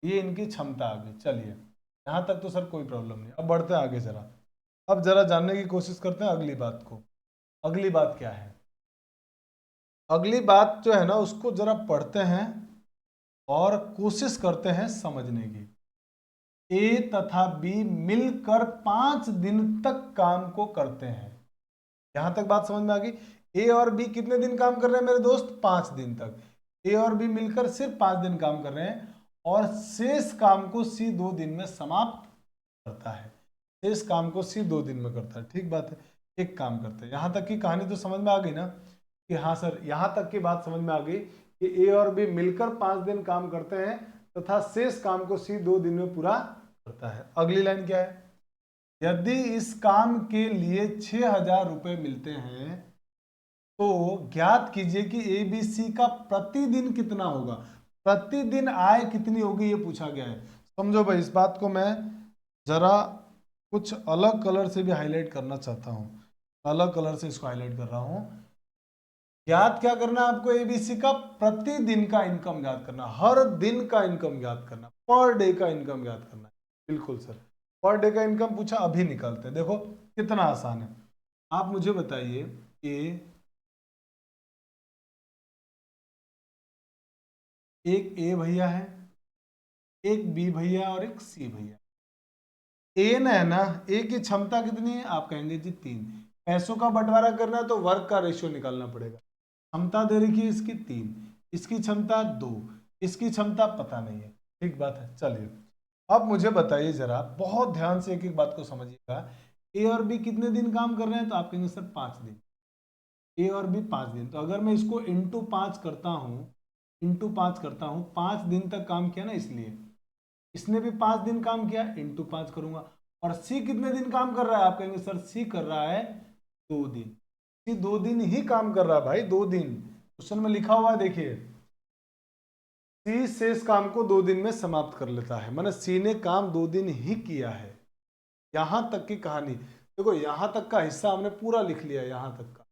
ये इनकी क्षमता आ गई। चलिए यहाँ तक तो सर कोई प्रॉब्लम नहीं। अब बढ़ते हैं आगे जरा। अब जरा जानने की कोशिश करते हैं अगली बात को। अगली बात क्या है? अगली बात जो है ना उसको जरा पढ़ते हैं और कोशिश करते हैं समझने की। ए तथा बी मिलकर 5 दिन तक काम को करते हैं। यहां तक बात समझ में आ गई? ए और बी कितने दिन काम कर रहे हैं मेरे दोस्त? 5 दिन तक। ए और बी मिलकर सिर्फ 5 दिन काम कर रहे हैं, और शेष काम को सी 2 दिन में समाप्त करता है। शेष काम को सी 2 दिन में करता है। ठीक बात है, एक काम करते हैं। यहां तक की कहानी तो समझ में आ गई ना कि हाँ सर, यहां तक की बात समझ में आ गई कि ए और बी मिलकर 5 दिन काम करते हैं तथा शेष काम को सी 2 दिन में पूरा करता है। अगली लाइन क्या है? यदि इस काम के लिए 6000 रुपये मिलते हैं तो ज्ञात कीजिए कि एबीसी का प्रतिदिन कितना होगा। प्रतिदिन आय कितनी होगी ये पूछा गया है। समझो भाई, इस बात को मैं जरा कुछ अलग कलर से भी हाईलाइट करना चाहता हूं। अलग कलर से इसको हाईलाइट कर रहा हूं। ज्ञात क्या करना है आपको? एबीसी का प्रतिदिन का इनकम ज्ञात करना, हर दिन का इनकम ज्ञात करना, पर डे का इनकम ज्ञात करना है। बिल्कुल सर, पर डे का इनकम पूछा, अभी निकालते हैं। देखो कितना आसान है। आप मुझे बताइए ए एक ए भैया है, एक बी भैया और एक सी भैया। ए न है ना, ए की क्षमता कितनी है? आप कहेंगे जी 3। पैसों का बंटवारा करना है तो वर्क का रेशियो निकालना पड़ेगा। क्षमता दे रखी है इसकी 3, इसकी क्षमता 2, इसकी क्षमता पता नहीं है। ठीक बात है। चलिए अब मुझे बताइए जरा, बहुत ध्यान से एक एक बात को समझिएगा। ए और बी कितने दिन काम कर रहे हैं? तो आप कहेंगे सर 5 दिन। ए और बी 5 दिन, तो अगर मैं इसको इंटू 5 करता हूँ, इंटू 5 करता हूँ, 5 दिन तक काम किया ना, इसलिए इसने भी 5 दिन काम किया, इंटू 5 करूंगा। और सी कितने दिन काम कर रहा है? आप कहेंगे सर सी कर रहा है 2 दिन। सी 2 दिन ही काम कर रहा है भाई, 2 दिन। क्वेश्चन में लिखा हुआ है देखिए, सी शेष काम को 2 दिन में समाप्त कर लेता है, माने सी ने काम 2 दिन ही किया है। यहां तक की कहानी देखो, यहां तक का हिस्सा हमने पूरा लिख लिया, यहां तक का,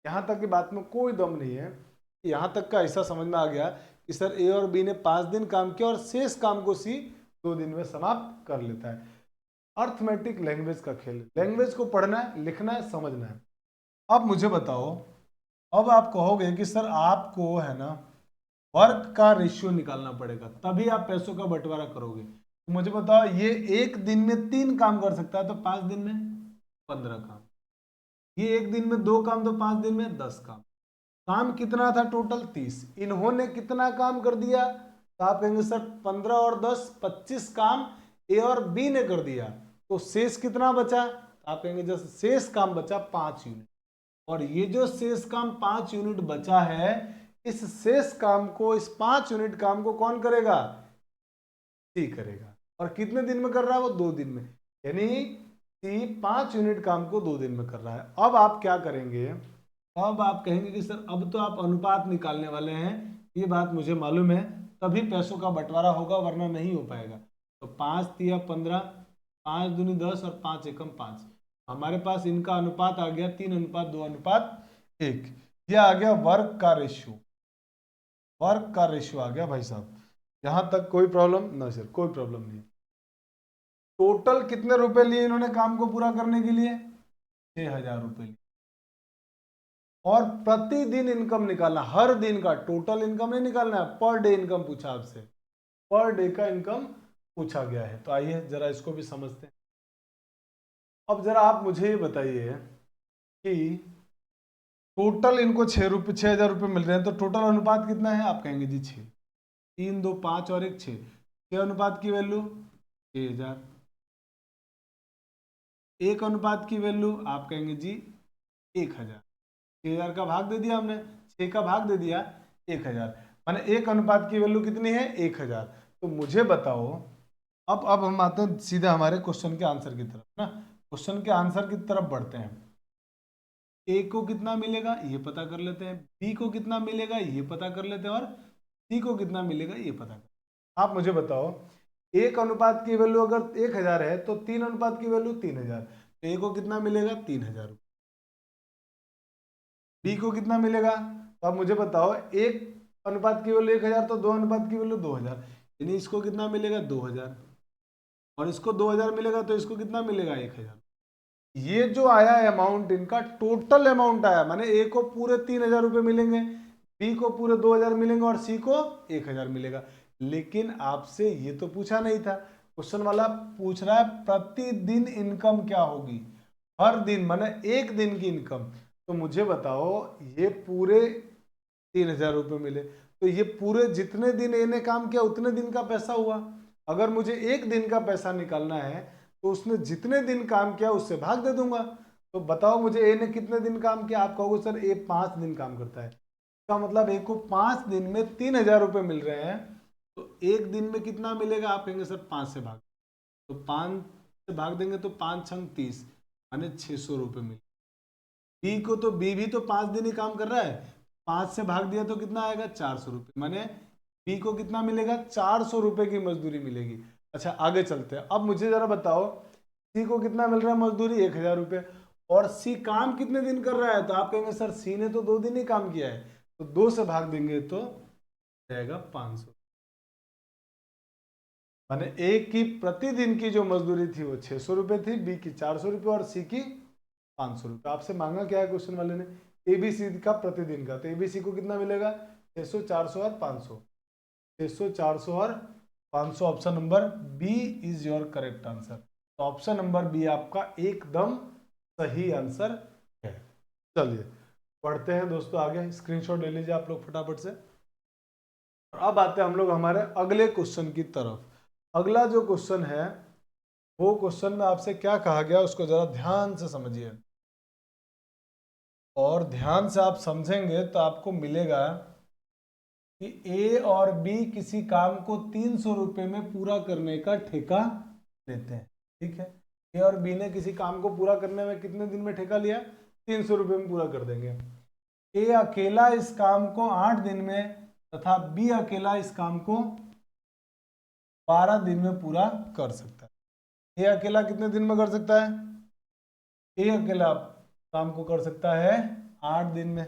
यहां तक की बात में कोई दम नहीं है। यहां तक का हिस्सा समझ में आ गया कि सर ए और बी ने 5 दिन काम किया और शेष काम को सी 2 दिन में समाप्त कर लेता है। अर्थमेटिक लैंग्वेज का खेल, लैंग्वेज को पढ़ना है, लिखना है, समझना है। अब मुझे बताओ, अब आप कहोगे कि सर आपको है ना वर्क का रेशियो निकालना पड़ेगा, तभी आप पैसों का बंटवारा करोगे। तो मुझे बताओ, ये एक दिन में 3 काम कर सकता है तो 5 दिन में 15 काम, ये एक दिन में 2 काम तो 5 दिन में 10 काम। काम कितना था? टोटल 30। इन्होंने कितना काम कर दिया? तो आप कहेंगे सर 15 और 10 25 काम ए और बी ने कर दिया। तो शेष कितना बचा? तो आप कहेंगे जैसे शेष काम बचा 5 यूनिट। और ये जो शेष काम 5 यूनिट बचा है, इस शेष काम को, इस 5 यूनिट काम को कौन करेगा? सी करेगा। और कितने दिन में कर रहा है वो? 2 दिन में। यानी सी 5 यूनिट काम को 2 दिन में कर रहा है। अब आप क्या करेंगे? अब आप कहेंगे कि सर अब तो आप अनुपात निकालने वाले हैं, ये बात मुझे मालूम है, तभी पैसों का बंटवारा होगा, वरना नहीं हो पाएगा। तो 5 तिया 15, 5 दूनी 10 और 5 एकम 5। हमारे पास इनका अनुपात आ गया 3:2:1। ये आ गया वर्क का रेशियो, वर्क का रेशियो आ गया भाई साहब। यहां तक कोई प्रॉब्लम? ना सर, कोई प्रॉब्लम नहीं। टोटल कितने रुपए लिए इन्होंने काम को पूरा करने के लिए? 6,000 रुपए। और प्रतिदिन इनकम निकालना, हर दिन का टोटल इनकम नहीं निकालना है, पर डे इनकम पूछा आपसे, पर डे का इनकम पूछा गया है। तो आइए जरा इसको भी समझते हैं। अब जरा आप मुझे ये बताइए कि टोटल इनको 6,000 रुपये मिल रहे हैं, तो टोटल अनुपात कितना है? आप कहेंगे जी 6। 3 2 5 और 1 6, 6 अनुपात की वैल्यू 6,000। एक अनुपात की वैल्यू आप कहेंगे जी 1,000। 6,000 का भाग दे दिया हमने, 6 का भाग दे दिया 1,000, माने एक अनुपात की वैल्यू कितनी है? 1,000। तो मुझे बताओ, अब हम आते हैं सीधा हमारे क्वेश्चन के आंसर की तरफ ना, क्वेश्चन के आंसर की तरफ बढ़ते हैं। ए को कितना मिलेगा ये पता कर लेते हैं, बी को कितना मिलेगा ये पता कर लेते हैं, और सी को कितना मिलेगा ये पता कर। आप मुझे बताओ, एक अनुपात की वैल्यू अगर 1,000 है तो 3 अनुपात की वैल्यू 3,000, तो ए को कितना मिलेगा? 3,000। बी को कितना मिलेगा? तो आप मुझे बताओ, एक अनुपात की वैल्यू 1,000 तो 2 अनुपात की वैल्यू 2,000, यानी इसको कितना मिलेगा? 2,000। और इसको 2,000 मिलेगा तो इसको कितना मिलेगा? 1,000। ये जो आया अमाउंट, इनका टोटल अमाउंट आया, माने ए को पूरे 3,000 रुपये मिलेंगे, बी को पूरे 2,000 मिलेंगे और सी को 1,000 मिलेगा। लेकिन आपसे ये तो पूछा नहीं था, क्वेश्चन वाला पूछ रहा है प्रतिदिन इनकम क्या होगी, हर दिन माने एक दिन की इनकम। तो मुझे बताओ, ये पूरे 3,000 रुपये मिले, तो ये पूरे जितने दिन ए ने काम किया उतने दिन का पैसा हुआ। अगर मुझे एक दिन का पैसा निकालना है तो उसने जितने दिन काम किया उससे भाग दे दूंगा। तो बताओ मुझे, ए ने कितने दिन काम किया? आप कहोगे सर ए 5 दिन काम करता है, इसका मतलब ए को 5 दिन में 3,000 रुपये मिल रहे हैं, तो एक दिन में कितना मिलेगा? आप कहेंगे सर 5 से भाग, तो 5 से भाग देंगे तो 5 छंग 30, यानी 600 रुपये मिले। बी को तो, बी भी तो 5 दिन ही काम कर रहा है, 5 से भाग दिया तो कितना आएगा? 400 रुपये, माने बी को कितना मिलेगा? 400 रुपये की मजदूरी मिलेगी। अच्छा आगे चलते हैं। अब मुझे जरा बताओ, सी को कितना मिल रहा है मजदूरी? 1,000 रुपये। और सी काम कितने दिन कर रहा है? तो आप कहेंगे सर सी ने तो 2 दिन ही काम किया है, तो 2 से भाग देंगे तो जाएगा 500। माने ए की प्रतिदिन की जो मजदूरी थी वो 600 रुपये थी, बी की 400 रुपये और सी की 500 रुपये। आपसे मांगा क्या है क्वेश्चन वाले ने? एबीसी का प्रतिदिन का, तो एबीसी को कितना मिलेगा? 600, 400 और 500। 600, 400 और 500। Option number B is your correct answer. तो ऑप्शन नंबर बी आपका एकदम सही आंसर है। चलिए पढ़ते हैं दोस्तों आगे, स्क्रीनशॉट ले लीजिए आप लोग फटाफट से। अब आते हैं हम लोग हमारे अगले क्वेश्चन की तरफ। अगला जो क्वेश्चन है वो क्वेश्चन में आपसे क्या कहा गया उसको जरा ध्यान से समझिए, और ध्यान से आप समझेंगे तो आपको मिलेगा कि ए और बी किसी काम को 300 रुपये में पूरा करने का ठेका लेते हैं। ठीक है, ए और बी ने किसी काम को पूरा करने में कितने दिन में ठेका लिया? 300 रुपये में पूरा कर देंगे। ए अकेला इस काम को 8 दिन में तथा बी अकेला इस काम को 12 दिन में पूरा कर सकता है। ए अकेला कितने दिन में कर सकता है? ए अकेला काम को कर सकता है 8 दिन में।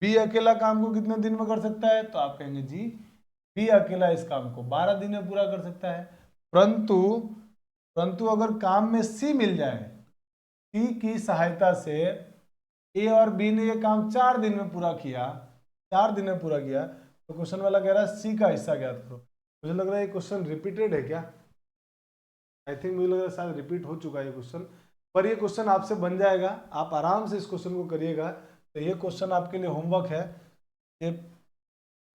बी अकेला काम को कितने दिन में कर सकता है? तो आप कहेंगे जी बी अकेला इस काम को 12 दिन में पूरा कर सकता है। परंतु अगर काम में सी मिल जाए, सी की सहायता से ए और बी ने ये काम 4 दिन में पूरा किया, 4 दिन में पूरा किया, तो क्वेश्चन वाला कह रहा है सी का हिस्सा ज्ञात करो। मुझे लग रहा है ये क्वेश्चन रिपीटेड है क्या? आई थिंक मुझे लग रहा है शायद रिपीट हो चुका है ये क्वेश्चन, पर ये क्वेश्चन आपसे बन जाएगा। आप आराम से इस क्वेश्चन को करिएगा। तो ये क्वेश्चन आपके लिए होमवर्क है, ये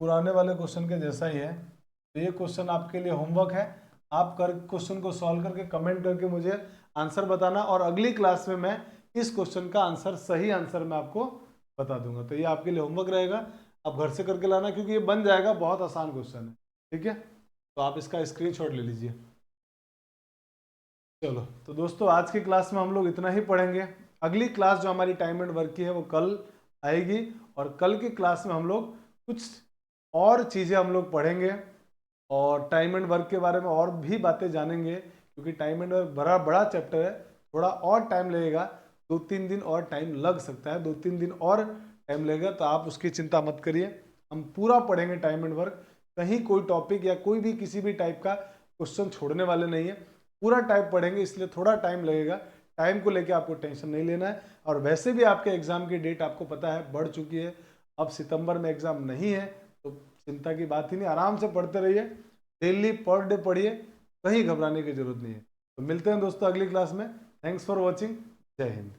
पुराने वाले क्वेश्चन के जैसा ही है। तो ये क्वेश्चन आपके लिए होमवर्क है। आप क्वेश्चन को सॉल्व करके कमेंट करके मुझे आंसर बताना, और अगली क्लास में मैं इस क्वेश्चन का आंसर, सही आंसर मैं आपको बता दूंगा। तो ये आपके लिए होमवर्क रहेगा, आप घर से करके लाना, क्योंकि ये बन जाएगा, बहुत आसान क्वेश्चन है। ठीक है, तो आप इसका स्क्रीनशॉट ले लीजिए। चलो तो दोस्तों आज की क्लास में हम लोग इतना ही पढ़ेंगे। अगली क्लास जो हमारी टाइम एंड वर्क की है वो कल आएगी, और कल की क्लास में हम लोग कुछ और चीज़ें हम लोग पढ़ेंगे और टाइम एंड वर्क के बारे में और भी बातें जानेंगे, क्योंकि टाइम एंड वर्क बड़ा बड़ा चैप्टर है, थोड़ा और टाइम लगेगा, 2-3 दिन और टाइम लग सकता है, 2-3 दिन और टाइम लगेगा। तो आप उसकी चिंता मत करिए, हम पूरा पढ़ेंगे टाइम एंड वर्क। कहीं कोई टॉपिक या कोई भी किसी भी टाइप का क्वेश्चन छोड़ने वाले नहीं है, पूरा टाइप पढ़ेंगे, इसलिए थोड़ा टाइम लगेगा। टाइम को लेके आपको टेंशन नहीं लेना है। और वैसे भी आपके एग्जाम की डेट आपको पता है बढ़ चुकी है, अब सितंबर में एग्जाम नहीं है, तो चिंता की बात ही नहीं, आराम से पढ़ते रहिए, डेली पर डे पढ़िए, कहीं घबराने की जरूरत नहीं है। तो मिलते हैं दोस्तों अगली क्लास में। थैंक्स फॉर वॉचिंग, जय हिंद।